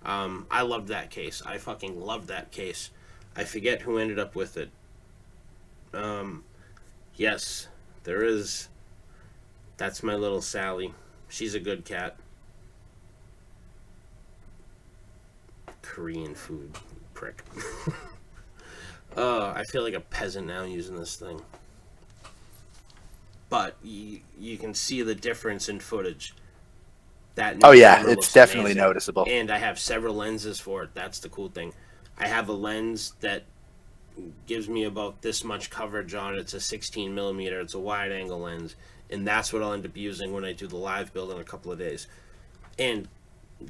I loved that case. I fucking loved that case. I forget who ended up with it. Yes, there is. That's my little Sally. She's a good cat. Korean food, prick. I feel like a peasant now using this thing. But you can see the difference in footage. That oh yeah, it's definitely amazing. Noticeable. And I have several lenses for it. That's the cool thing. I have a lens that gives me about this much coverage on it. It's a 16 millimeter. It's a wide angle lens, and that's what I'll end up using when I do the live build in a couple of days. And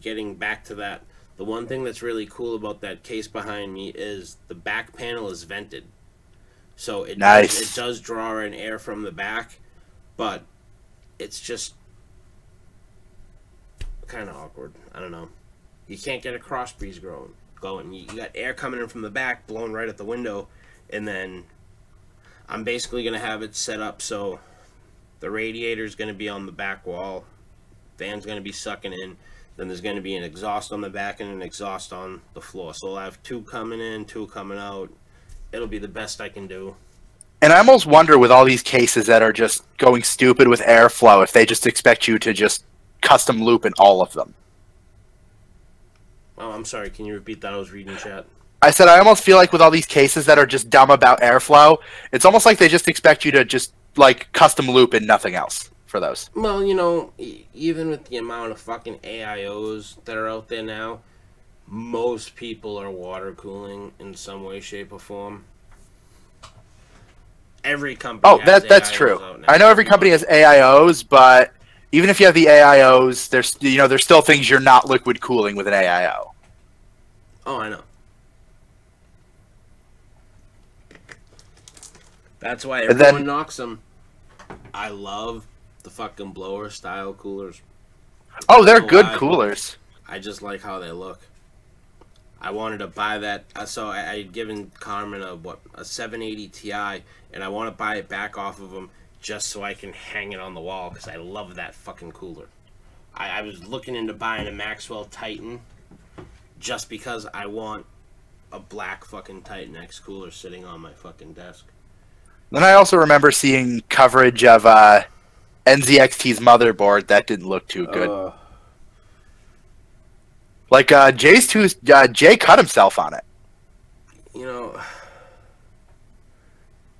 getting back to that, the one thing that's really cool about that case behind me is the back panel is vented, so it does draw in air from the back, but it's just kind of awkward. I don't know. You can't get a cross breeze going. You got air coming in from the back, blowing right at the window, and then I'm basically going to have it set up so the radiator is going to be on the back wall, fan's going to be sucking in, then there's going to be an exhaust on the back and an exhaust on the floor. So I'll have two coming in, two coming out. It'll be the best I can do. And I almost wonder with all these cases that are just going stupid with airflow if they just expect you to just custom loop in all of them. Oh, I'm sorry. Can you repeat that? I was reading chat. I said I almost feel like with all these cases that are just dumb about airflow, it's almost like they just expect you to just like custom loop and nothing else for those. Well, you know, even with the amount of fucking AIOs that are out there now, most people are water cooling in some way, shape, or form. Every company. Oh, that's true. I know every company has AIOs, but even if you have the AIOs, there's still things you're not liquid cooling with an AIO. Oh, I know. That's why everyone knocks them. I love the fucking blower style coolers. Oh, they're good coolers. I just like how they look. I wanted to buy that. So I had given Carmen a 780 Ti, and I want to buy it back off of him just so I can hang it on the wall because I love that fucking cooler. I was looking into buying a Maxwell Titan just because I want a black fucking Titan X cooler sitting on my fucking desk. Then I also remember seeing coverage of NZXT's motherboard that didn't look too good. Like Jay cut himself on it. You know,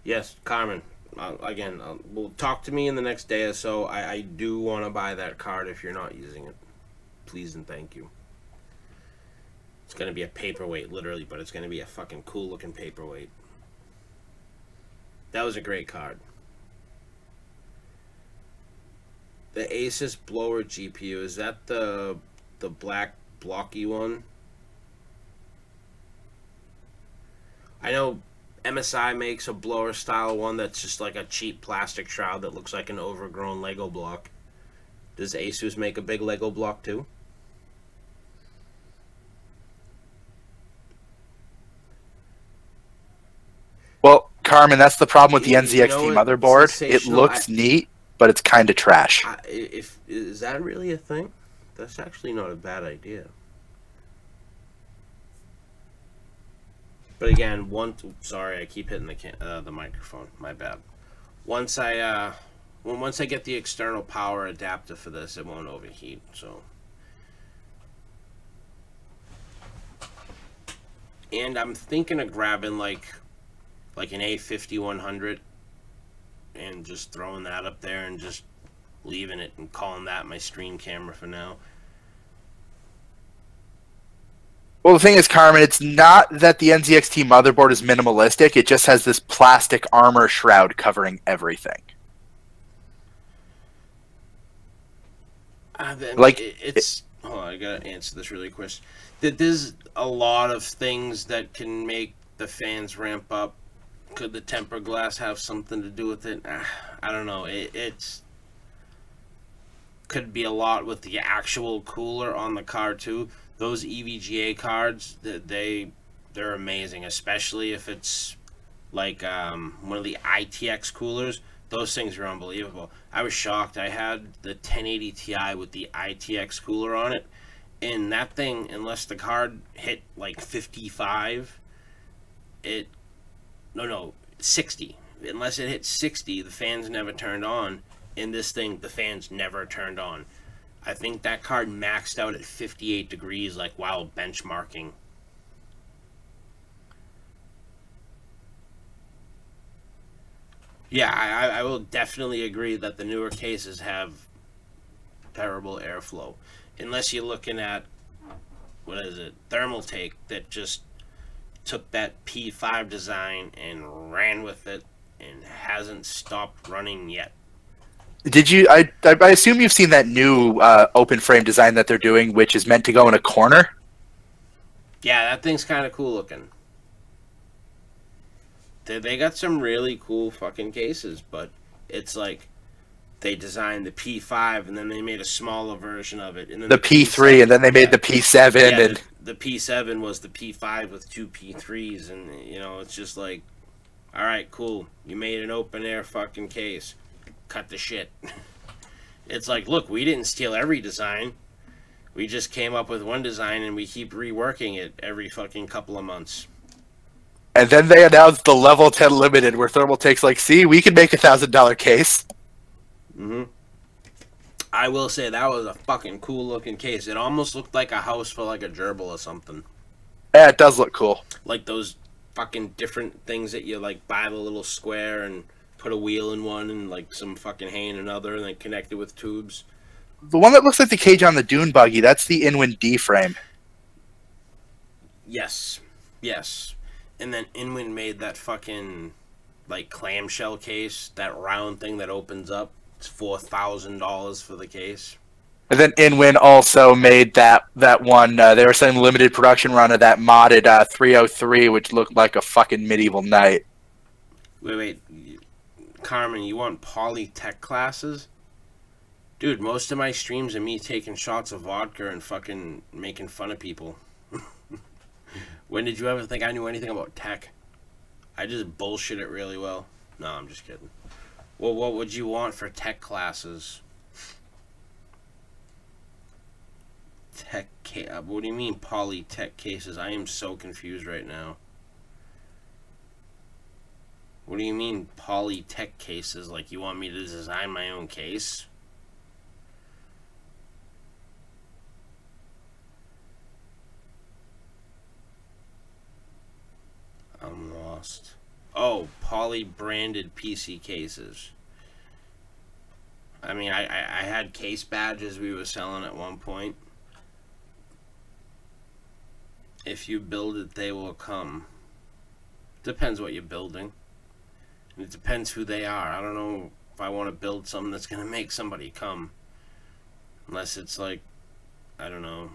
yes, Carmen. Will talk to me in the next day or so. I do want to buy that card if you're not using it. Please and thank you. It's going to be a paperweight, literally, but it's going to be a fucking cool looking paperweight. That was a great card. The Asus blower GPU, is that the black blocky one? I know MSI makes a blower style one that's just like a cheap plastic shroud that looks like an overgrown Lego block. Does Asus make a big Lego block too? Well, Carmen, that's the problem with the NZXT motherboard. It looks neat, but it's kind of trash. Is that really a thing? That's actually not a bad idea. But again, sorry, I keep hitting the microphone. My bad. Once I get the external power adapter for this, it won't overheat. So, and I'm thinking of grabbing like an A5100 and just throwing that up there and just leaving it and calling that my stream camera for now. Well, the thing is, Carmen, it's not that the NZXT motherboard is minimalistic. It just has this plastic armor shroud covering everything. Like hold on, I gotta answer this really quick. There's a lot of things that can make the fans ramp up. Could the tempered glass have something to do with it? I don't know. It's could be a lot with the actual cooler on the card too. Those EVGA cards, they're amazing, especially if it's like one of the ITX coolers. Those things are unbelievable. I was shocked. I had the 1080 Ti with the ITX cooler on it, and that thing, unless the card hit like 55, 60. Unless it hit 60, the fans never turned on. In this thing, the fans never turned on. I think that card maxed out at 58 degrees, like while benchmarking. Yeah, I will definitely agree that the newer cases have terrible airflow. Unless you're looking at, what is it, Thermaltake, that just took that P5 design and ran with it and hasn't stopped running yet. Did you? I assume you've seen that new open frame design that they're doing, which is meant to go in a corner. Yeah, that thing's kind of cool looking. They got some really cool fucking cases, but it's like they designed the P5 and then they made a smaller version of it, and then the P3, and then they made the P7, yeah, and the P7 was the P5 with two P3s, and you know, it's just like, all right, cool, you made an open air fucking case. Cut the shit. It's like, look, we didn't steal every design. We just came up with one design and we keep reworking it every fucking couple of months. And then they announced the Level 10 Limited, where Thermaltake's like, see, we can make $1,000 case. I will say that was a fucking cool looking case. It almost looked like a house for like a gerbil or something. Yeah, it does look cool. Like those fucking different things that you like buy the little square and put a wheel in one and like some fucking hay in another and then connect it with tubes. The one that looks like the cage on the Dune buggy, that's the Inwind D frame. Yes. Yes. And then Inwind made that fucking like clamshell case, that round thing that opens up. It's $4,000 for the case. And then Inwind also made that one, they were saying limited production run of that modded 303, which looked like a fucking medieval knight. Wait. Carmen, you want Polytech classes? Dude, most of my streams are me taking shots of vodka and fucking making fun of people. When did you ever think I knew anything about tech? I just bullshit it really well. No, I'm just kidding. Well, what would you want for tech classes? What do you mean polytech cases? I am so confused right now. What do you mean polytech cases? Like you want me to design my own case? I'm lost. Oh, poly-branded PC cases. I mean, I had case badges we were selling at one point. If you build it, they will come. Depends what you're building. It depends who they are. I don't know if I want to build something that's going to make somebody come. Unless it's like, I don't know,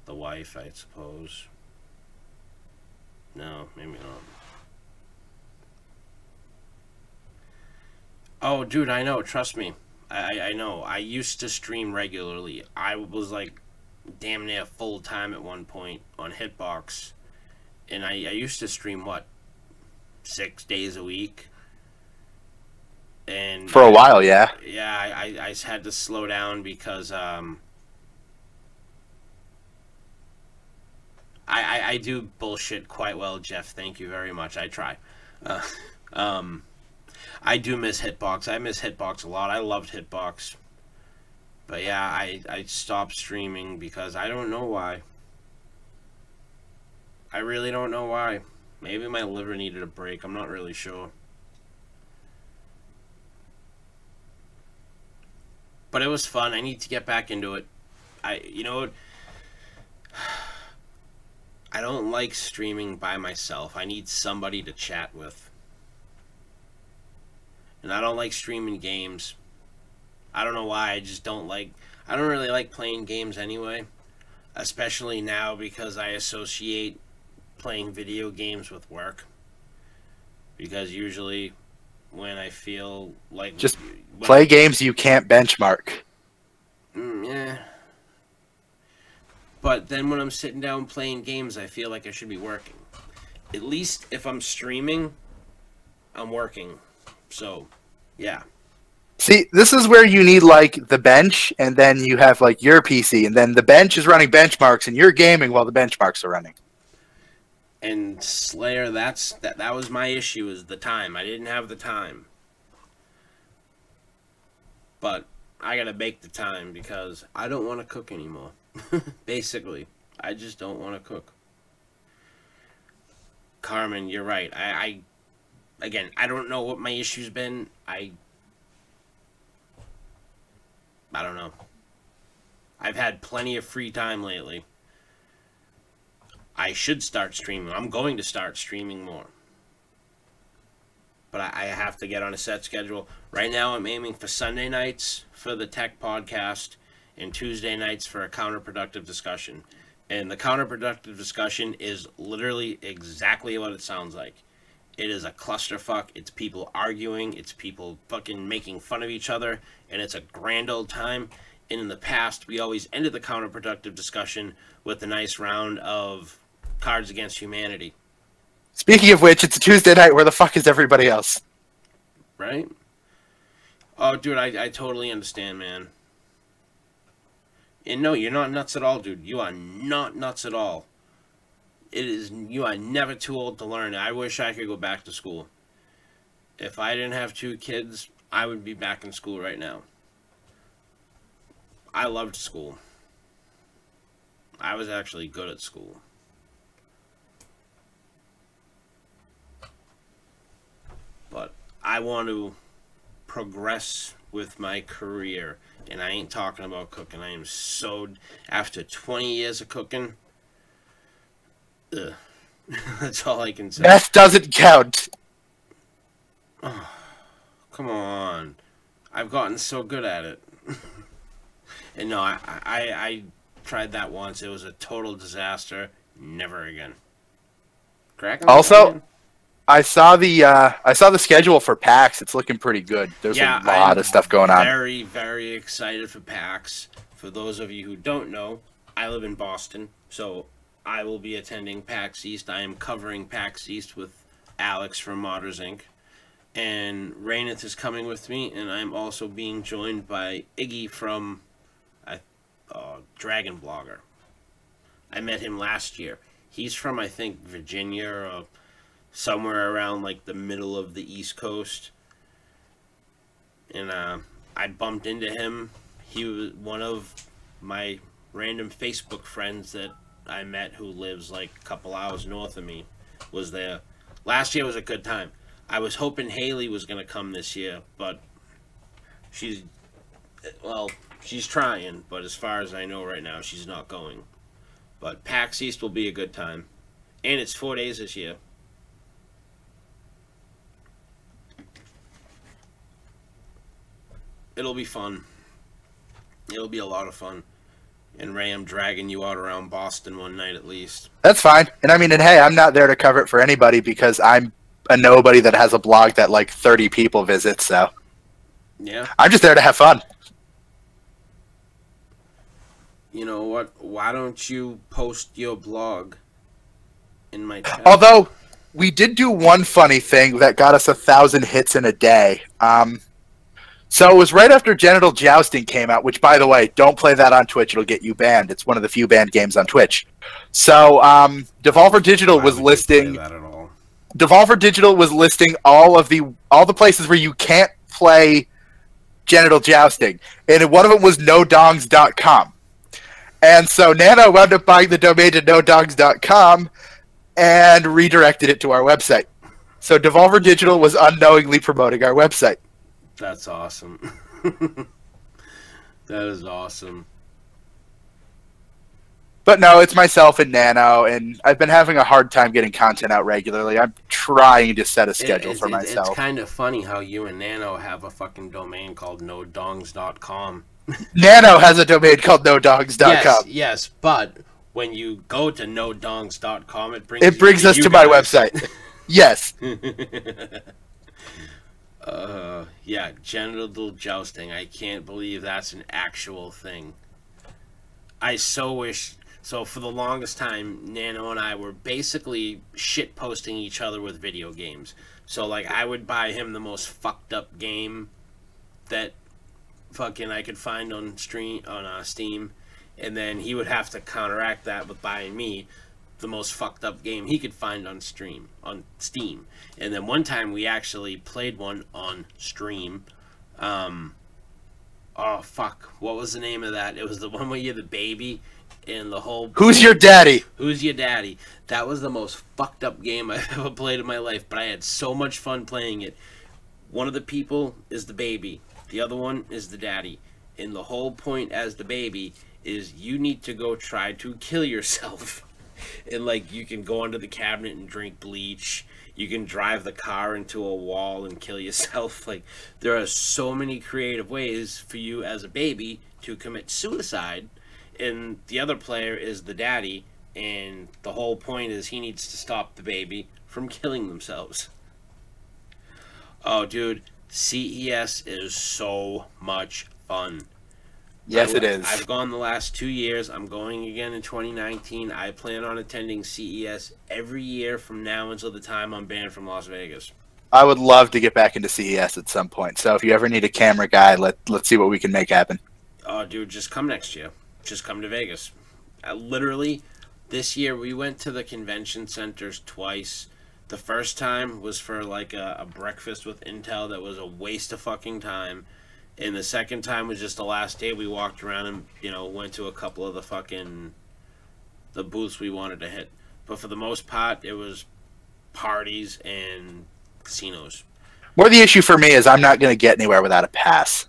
the wife, I suppose. No, maybe not. Oh, dude, I know. Trust me. I know. I used to stream regularly. I was like damn near full time at one point on Hitbox. And I used to stream, what, 6 days a week? And For a while, yeah. Yeah, I had to slow down because I do bullshit quite well, Jeff. Thank you very much. I try. I do miss Hitbox. I miss Hitbox a lot. I loved Hitbox. But yeah, I stopped streaming because I don't know why. I really don't know why. Maybe my liver needed a break. I'm not really sure. But it was fun. I need to get back into it. You know what? I don't like streaming by myself. I need somebody to chat with. And I don't like streaming games. I don't know why. I just don't like... I don't really like playing games anyway. Especially now because I associate playing video games with work. Because usually when I feel like... Just play games you can't benchmark. Yeah. But then when I'm sitting down playing games, I feel like I should be working. At least if I'm streaming, I'm working. So, yeah. See, this is where you need, like, the bench, and then you have, like, your PC, and then the bench is running benchmarks, and you're gaming while the benchmarks are running. And Slayer, that was my issue, is the time. I didn't have the time. But I gotta make the time because I don't want to cook anymore. Basically, I just don't want to cook. Carmen, you're right. Again, I don't know what my issue's been. I don't know. I've had plenty of free time lately. I should start streaming. I'm going to start streaming more. But I have to get on a set schedule. Right now I'm aiming for Sunday nights for the tech podcast and Tuesday nights for a counterproductive discussion. And the counterproductive discussion is literally exactly what it sounds like. It is a clusterfuck. It's people arguing. It's people fucking making fun of each other. And it's a grand old time. And in the past, we always ended the counterproductive discussion with a nice round of Cards Against Humanity. Speaking of which, it's a Tuesday night. Where the fuck is everybody else? Right? Oh, dude, I totally understand, man. And no, you're not nuts at all, dude. You are not nuts at all. You are never too old to learn. I wish I could go back to school. If I didn't have 2 kids, I would be back in school right now. I loved school. I was actually good at school. But I want to progress with my career. And I ain't talking about cooking. I am so... After 20 years of cooking... Ugh. That's all I can say. Meth doesn't count. Oh, come on. I've gotten so good at it. And no, I tried that once. It was a total disaster. Never again. Correct? Also, I saw the schedule for PAX. It's looking pretty good. There's a lot of stuff going on. Very, very excited for PAX. For those of you who don't know, I live in Boston, so I will be attending PAX East. I am covering PAX East with Alex from Modders Inc. And Rainith is coming with me, and I'm also being joined by Iggy from, I dragon blogger. I met him last year. He's from, I think, Virginia or somewhere around like the middle of the East Coast. And I bumped into him. He was one of my random Facebook friends that I met who lives like a couple hours north of me. Was there. Last year was a good time. I was hoping Haley was going to come this year, but she's trying, but as far as I know right now, she's not going. But PAX East will be a good time. And it's 4 days this year. It'll be fun. It'll be a lot of fun. And Ray, I'm dragging you out around Boston one night at least. That's fine. And I mean, and hey, I'm not there to cover it for anybody because I'm a nobody that has a blog that like 30 people visit, so. Yeah. I'm just there to have fun. You know what? Why don't you post your blog in my chat? Although, we did do one funny thing that got us 1,000 hits in a day. So it was right after Genital Jousting came out, which, by the way, don't play that on Twitch. It'll get you banned. It's one of the few banned games on Twitch. So Devolver Digital was listing... Devolver Digital was listing all the places where you can't play Genital Jousting. And one of them was nodongs.com. And so Nano wound up buying the domain to nodongs.com and redirected it to our website. So Devolver Digital was unknowingly promoting our website. That's awesome. That is awesome. But no, it's myself and Nano, and I've been having a hard time getting content out regularly. I'm trying to set a schedule for myself. It's kind of funny how you and Nano have a fucking domain called nodongs.com. Nano has a domain called nodongs.com. Yes, but when you go to nodongs.com, it brings us to my website. Yes. Yeah, genital jousting. I can't believe that's an actual thing. I so wish... So for the longest time, Nano and I were basically shit-posting each other with video games. So, like, I would buy him the most fucked up game that fucking I could find on Steam, and then he would have to counteract that with buying me the most fucked up game he could find on Steam. And then one time we actually played one on stream. Oh fuck, what was the name of that? It was the one where you're the baby and the whole... Who's your daddy? Who's your daddy? That was the most fucked up game I've ever played in my life, but I had so much fun playing it. One of the people is the baby. The other one is the daddy. And the whole point as the baby is you need to go try to kill yourself. And, like, you can go under the cabinet and drink bleach. You can drive the car into a wall and kill yourself. Like, there are so many creative ways for you as a baby to commit suicide. And the other player is the daddy. And the whole point is he needs to stop the baby from killing themselves. Oh, dude. CES is so much fun. Yes, it is. I've gone the last 2 years. I'm going again in 2019. I plan on attending CES every year from now until the time I'm banned from Las Vegas. I would love to get back into CES at some point. So if you ever need a camera guy, let's see what we can make happen. Oh, dude, just come next year. Just come to Vegas. Literally, this year we went to the convention centers twice. The first time was for like a breakfast with Intel that was a waste of fucking time. And the second time was just the last day. We walked around and, you know, went to a couple of the booths we wanted to hit. But for the most part, it was parties and casinos. More the issue for me is I'm not going to get anywhere without a pass.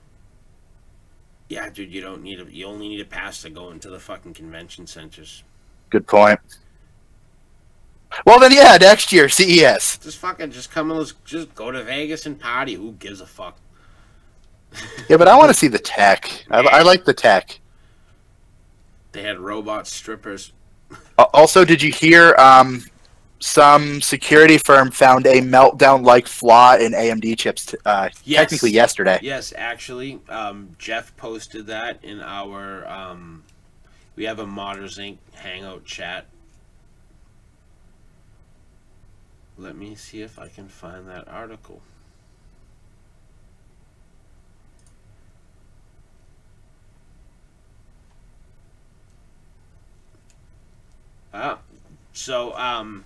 Yeah, dude, you only need a pass to go into the fucking convention centers. Good point. Well, then, yeah, next year, CES. Just come and just go to Vegas and party. Who gives a fuck? Yeah, but I want to see the tech. I like the tech. They had robot strippers. Also, did you hear some security firm found a meltdown-like flaw in AMD chips technically yesterday? Yes, actually. Jeff posted that in our... we have a Modders Inc. Hangout chat. Let me see if I can find that article. So,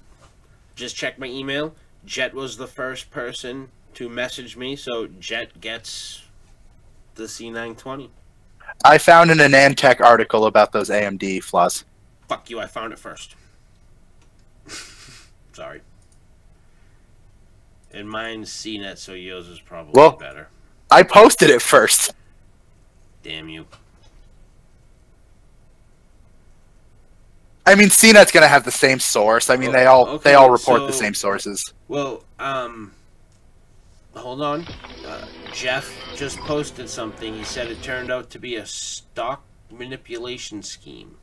just check my email. Jet was the first person to message me, so Jet gets the C920. I found an Anantech article about those AMD flaws. Fuck you, I found it first. Sorry. And mine's CNET, so yours is probably better. I posted it first. Damn you. I mean, CNET's going to have the same source. I mean, they all report the same sources. Well, hold on. Jeff just posted something. He said it turned out to be a stock manipulation scheme.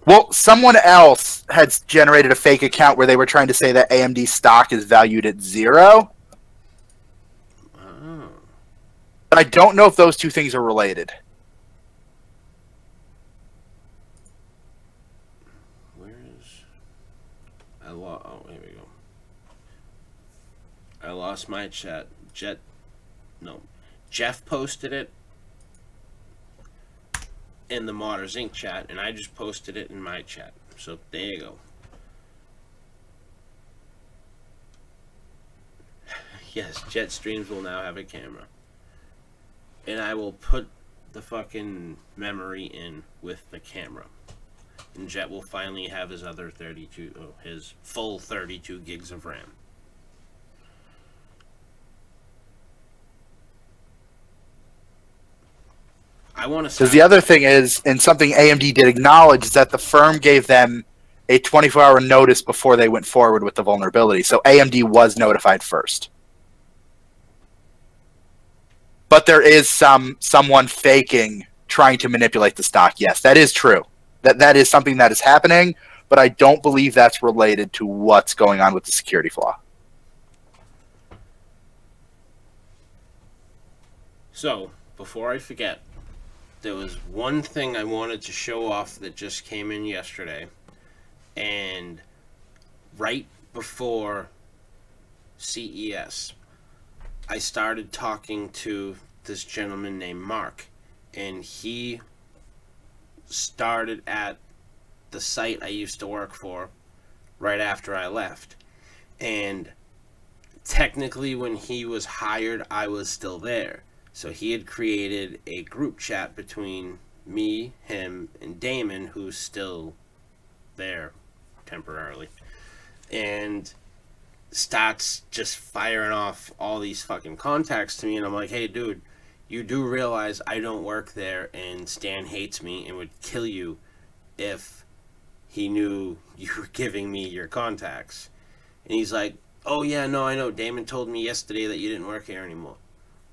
Well, someone else had generated a fake account where they were trying to say that AMD stock is valued at 0. Oh. But I don't know if those two things are related. Oh, here we go. I lost my chat. Jeff posted it in the Modders Inc. chat, and I just posted it in my chat. So there you go. Yes, Jet Streams will now have a camera. And I will put the fucking memory in with the camera. And Jet will finally have his other his full 32 gigs of RAM. I want to. Because the other thing is, and something AMD did acknowledge, is that the firm gave them a 24-hour notice before they went forward with the vulnerability. So AMD was notified first. But there is someone faking, trying to manipulate the stock. Yes, that is true. That is something that is happening, but I don't believe that's related to what's going on with the security flaw. So, before I forget, there was one thing I wanted to show off that just came in yesterday. And right before CES, I started talking to this gentleman named Mark, and he started at the site I used to work for right after I left. And technically when he was hired, I was still there. So he had created a group chat between me, him, and Damon, who's still there temporarily. And starts just firing off all these fucking contacts to me, and I'm like, hey dude, you do realize I don't work there, and Stan hates me and would kill you if he knew you were giving me your contacts. And he's like, oh yeah, no, I know, Damon told me yesterday that you didn't work here anymore.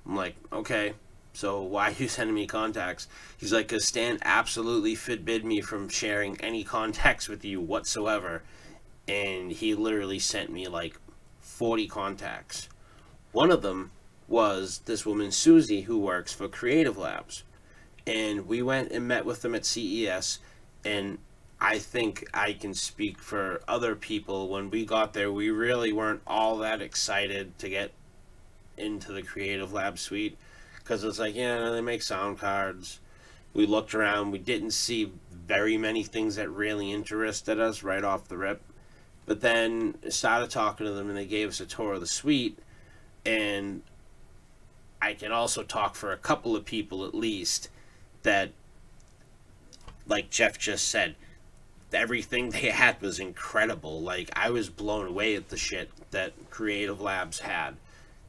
I'm like, okay, so why are you sending me contacts? He's like, because Stan absolutely forbid me from sharing any contacts with you whatsoever. And he literally sent me like 40 contacts. One of them was this woman Susie, who works for Creative Labs, and we went and met with them at CES. And I think I can speak for other people, when we got there, we really weren't all that excited to get into the Creative Labs suite, because it's like, yeah, they make sound cards. We looked around, we didn't see very many things that really interested us right off the rip. But then started talking to them, and they gave us a tour of the suite. And I can also talk for a couple of people at least that, like Jeff just said, everything they had was incredible. Like, I was blown away at the shit that Creative Labs had.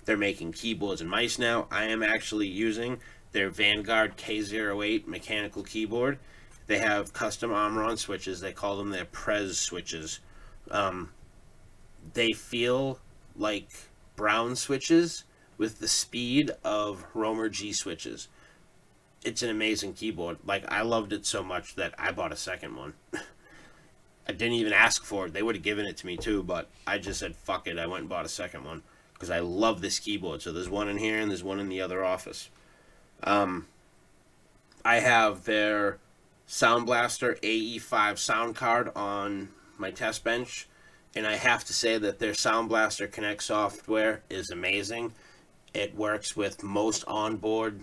They're making keyboards and mice now. I am actually using their Vanguard K08 mechanical keyboard. They have custom armor-on switches. They call them their Prez switches. They feel like Brown switches with the speed of Romer G switches. It's an amazing keyboard. Like, I loved it so much that I bought a second one. I didn't even ask for it. They would have given it to me too, but I just said, fuck it. I went and bought a second one because I love this keyboard. So there's one in here and there's one in the other office. I have their Sound Blaster AE5 sound card on my test bench, and I have to say that their Sound Blaster Connect software is amazing. It works with most onboard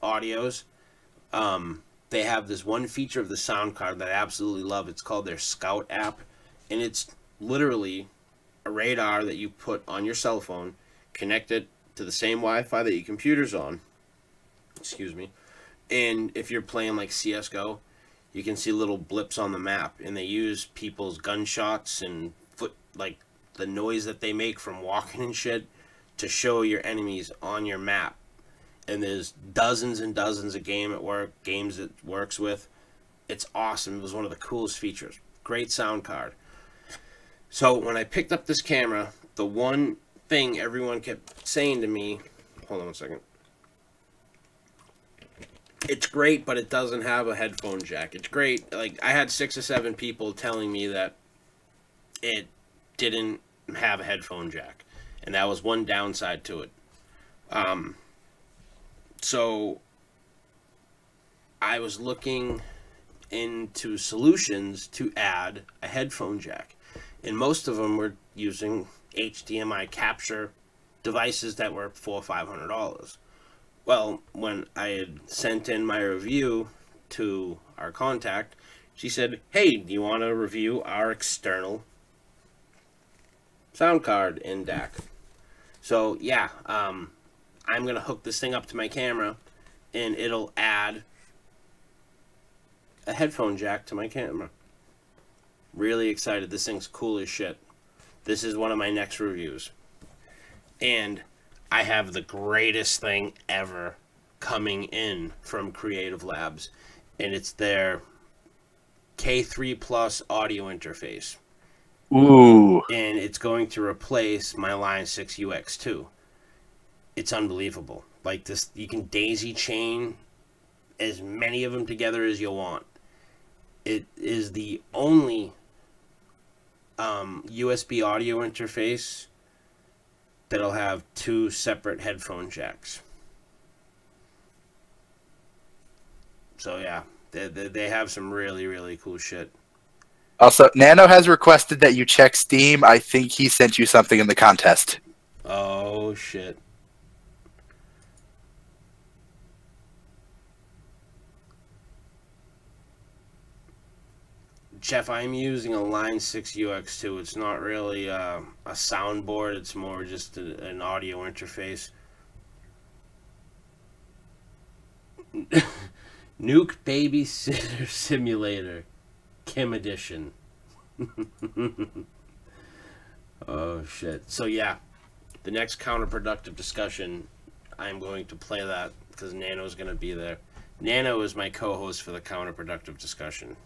audios. they have this one feature of the sound card that I absolutely love. It's called their Scout app, and it's literally a radar that you put on your cell phone, connect it to the same Wi-Fi that your computer's on. Excuse me. And if you're playing like CSGO, you can see little blips on the map, and they use people's gunshots and like the noise that they make from walking and shit to show your enemies on your map. And there's dozens and dozens of games it works with. It's awesome. It was one of the coolest features. Great sound card. So when I picked up this camera, the one thing everyone kept saying to me, hold on one second. It's great, but it doesn't have a headphone jack. It's great. Like, I had 6 or 7 people telling me that it didn't have a headphone jack. And that was one downside to it. So I was looking into solutions to add a headphone jack. And most of them were using HDMI capture devices that were $400 or $500. Well, when I had sent in my review to our contact, she said, hey, do you want to review our external sound card in DAC? So, yeah, I'm going to hook this thing up to my camera, and it'll add a headphone jack to my camera. Really excited. This thing's cool as shit. This is one of my next reviews. And I have the greatest thing ever coming in from Creative Labs, and it's their K3 Plus audio interface. Ooh. And it's going to replace my Line 6 UX2. It's unbelievable. Like this, you can daisy chain as many of them together as you want. It is the only USB audio interface that'll have 2 separate headphone jacks. So yeah, they have some really, really cool shit. Also, Nano has requested that you check Steam. I think he sent you something in the contest. Oh shit. Jeff, I'm using a Line 6 UX2. It's not really a soundboard. It's more just an audio interface. Nuke Babysitter Simulator. Kim Edition. Oh, shit. So, yeah. The next counterproductive discussion, I'm going to play that because Nano's going to be there. Nano is my co-host for the counterproductive discussion.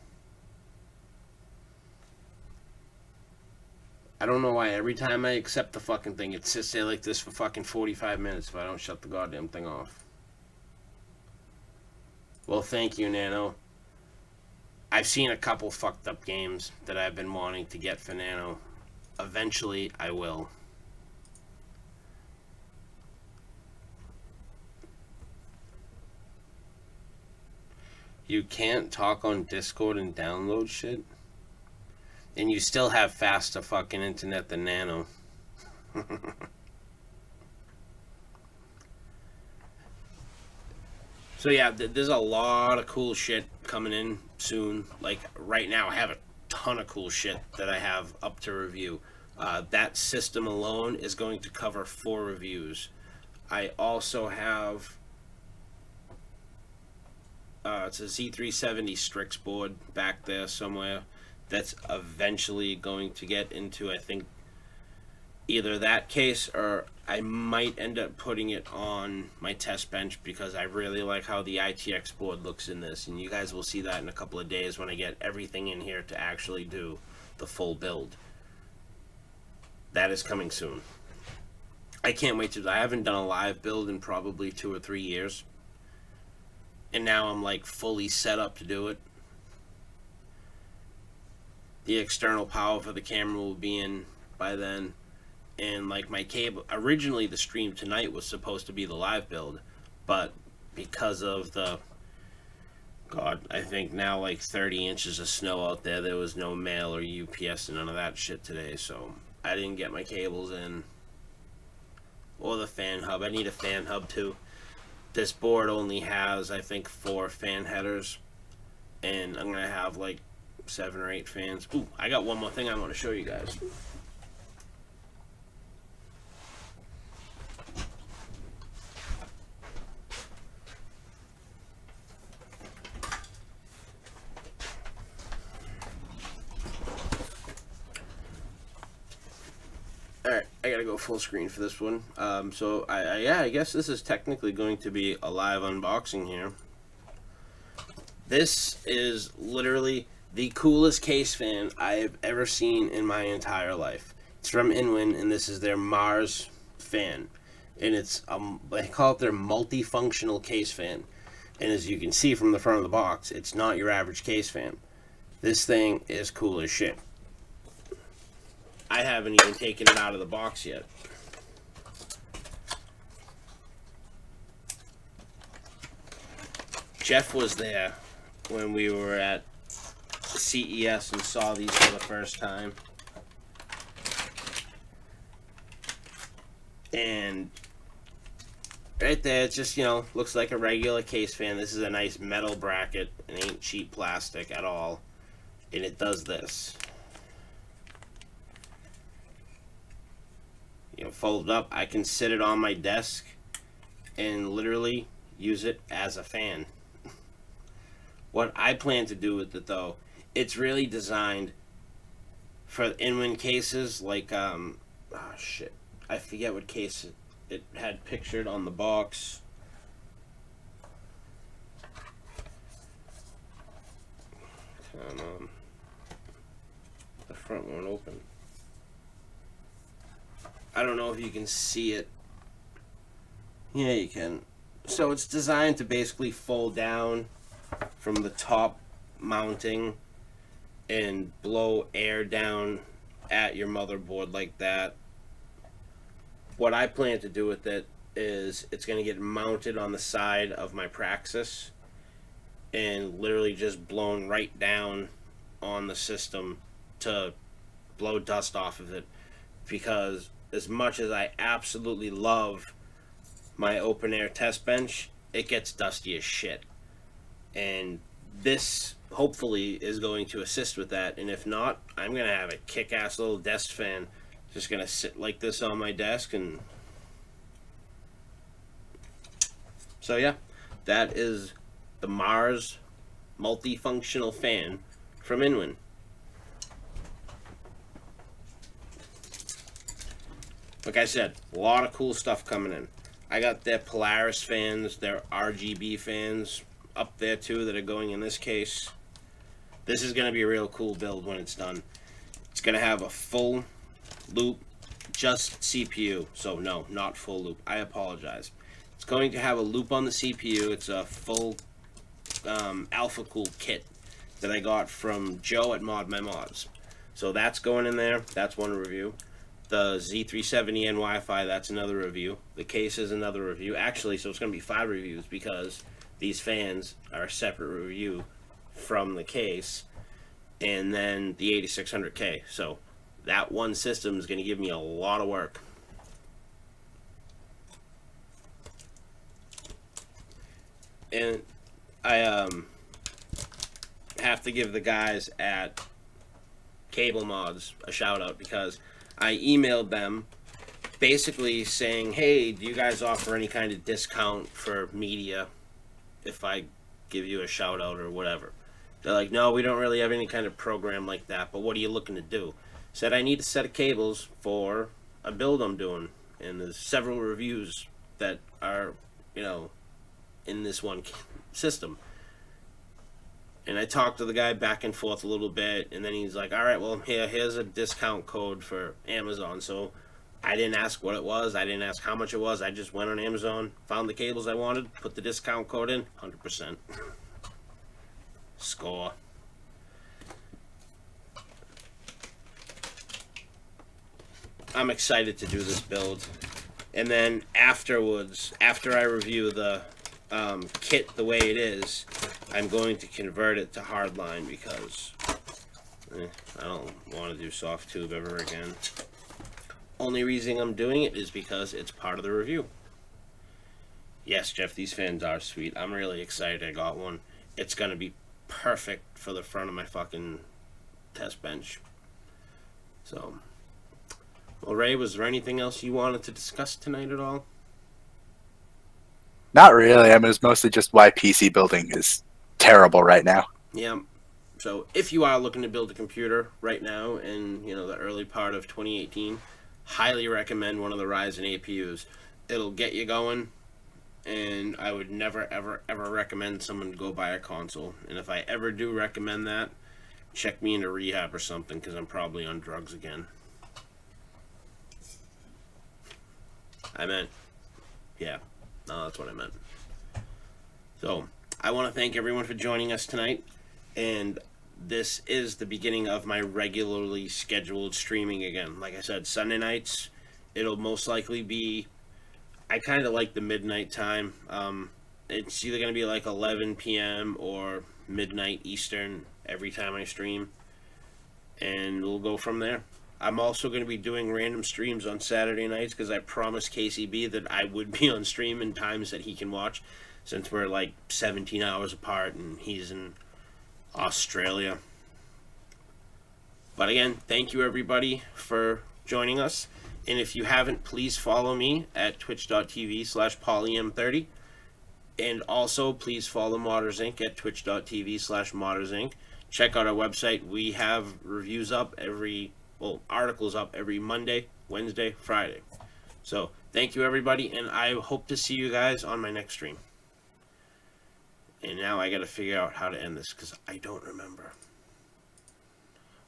I don't know why every time I accept the fucking thing, it sits there like this for fucking 45 minutes if I don't shut the goddamn thing off. Well, thank you, Nano. I've seen a couple fucked up games that I've been wanting to get for Nano. Eventually, I will. You can't talk on Discord and download shit? And you still have faster fucking internet than Nano. So yeah, there's a lot of cool shit coming in soon. Like right now, I have a ton of cool shit that I have up to review. That system alone is going to cover 4 reviews. I also have... it's a Z370 Strix board back there somewhere. That's eventually going to get into, I think, either that case or I might end up putting it on my test bench because I really like how the ITX board looks in this, and you guys will see that in a couple of days when I get everything in here to actually do the full build. That is coming soon. I can't wait to... I haven't done a live build in probably 2 or 3 years, and now I'm like fully set up to do it. The external power for the camera will be in by then. And like my cable, originally the stream tonight was supposed to be the live build, but because of the, God, I think now like 30 inches of snow out there, there was no mail or UPS and none of that shit today, so I didn't get my cables in. Or the fan hub. I need a fan hub too. This board only has, I think, 4 fan headers, and I'm gonna have like 7 or 8 fans. Ooh, I got one more thing I want to show you guys. Alright, I gotta go full screen for this one. So I guess this is technically going to be a live unboxing here. This is literally the coolest case fan I have ever seen in my entire life. It's from Inwin, and this is their Mars fan. And it's, they call it their multifunctional case fan. And as you can see from the front of the box, it's not your average case fan. This thing is cool as shit. I haven't even taken it out of the box yet. Jeff was there when we were at CES and saw these for the first time. And right there, it just, you know, looks like a regular case fan. This is a nice metal bracket. It ain't cheap plastic at all. And it does this. You know, fold it up. I can sit it on my desk and literally use it as a fan. What I plan to do with it, though, it's really designed for Inwin cases like, oh shit, I forget what case it had pictured on the box. Come on. The front won't open. I don't know if you can see it. Yeah, you can. So it's designed to basically fold down from the top mounting and blow air down at your motherboard like that. What I plan to do with it is it's going to get mounted on the side of my Praxis and literally just blown right down on the system to blow dust off of it, because as much as I absolutely love my open air test bench, it gets dusty as shit. And this hopefully is going to assist with that. And if not, I'm going to have a kick-ass little desk fan just going to sit like this on my desk. And so yeah, that is the Mars multifunctional fan from Inwin. Like I said, a lot of cool stuff coming in. I got their Polaris fans, their RGB fans up there too that are going in this case. This is going to be a real cool build when it's done. It's going to have a full loop, just CPU. So no, not full loop. I apologize. It's going to have a loop on the CPU. It's a full Alpha Cool kit that I got from Joe at Mod My Mods. So that's going in there. That's one review. The Z370N Wi-Fi, that's another review. The case is another review. Actually, so it's going to be 5 reviews because these fans are a separate review from the case. And then the 8600K. So that one system is going to give me a lot of work. And I have to give the guys at Cable Mods a shout out, because I emailed them basically saying, hey, do you guys offer any kind of discount for media if I give you a shout out or whatever? They're like, no, we don't really have any kind of program like that, but what are you looking to do? Said I need a set of cables for a build I'm doing, and there's several reviews that are, you know, in this one system. And I talked to the guy back and forth a little bit, and then he's like, all right, well, here's a discount code for Amazon. So I didn't ask what it was. I didn't ask how much it was. I just went on Amazon, found the cables I wanted, put the discount code in, 100%. Score. I'm excited to do this build. And then afterwards, after I review the kit the way it is, I'm going to convert it to hardline, because I don't want to do soft tube ever again. Only reason I'm doing it is because it's part of the review. Yes, Jeff, these fans are sweet. I'm really excited I got one. It's going to be perfect for the front of my fucking test bench. So, well, Ray, was there anything else you wanted to discuss tonight at all? Not really. I mean, it's mostly just why PC building is terrible right now. Yeah. So if you are looking to build a computer right now in, the early part of 2018, highly recommend one of the Ryzen APUs. It'll get you going, and I would never, ever, ever recommend someone to go buy a console. And if I ever do recommend that, check me into rehab or something, because I'm probably on drugs again. I meant, yeah, no, that's what I meant. So, I want to thank everyone for joining us tonight, and this is the beginning of my regularly scheduled streaming again. Like I said, Sunday nights, it'll most likely be, I kind of like the midnight time. It's either going to be like 11 p.m. or midnight Eastern every time I stream, and we'll go from there. I'm also going to be doing random streams on Saturday nights because I promised KCB that I would be on stream in times that he can watch, since we're like 17 hours apart and he's in Australia. But again, thank you everybody for joining us. And if you haven't, please follow me at twitch.tv/polym30. And also, please follow Modders Inc. at twitch.tv/ModdersInc. Check out our website. We have reviews up articles up every Monday, Wednesday, Friday. So, thank you everybody, and I hope to see you guys on my next stream. And now I gotta figure out how to end this, because I don't remember.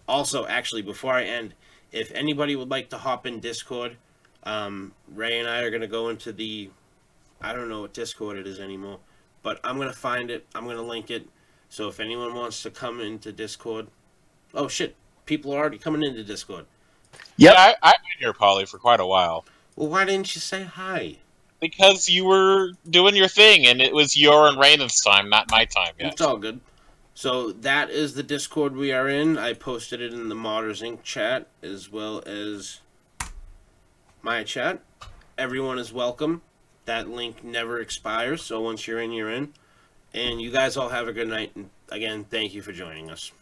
Also, actually, before I end, if anybody would like to hop in Discord, Ray and I are gonna go into the, I don't know what Discord it is anymore, but I'm gonna find it, I'm gonna link it, so if anyone wants to come into Discord, oh shit, people are already coming into Discord. Yep. Yeah, I've been here, Polly, for quite a while. Well, why didn't you say hi? Because you were doing your thing, and it was your and Raymond's time, not my time yet. It's all good. So that is the Discord we are in. I posted it in the Modders Inc. chat, as well as my chat. Everyone is welcome. That link never expires, so once you're in, you're in. And you guys all have a good night. And again, thank you for joining us.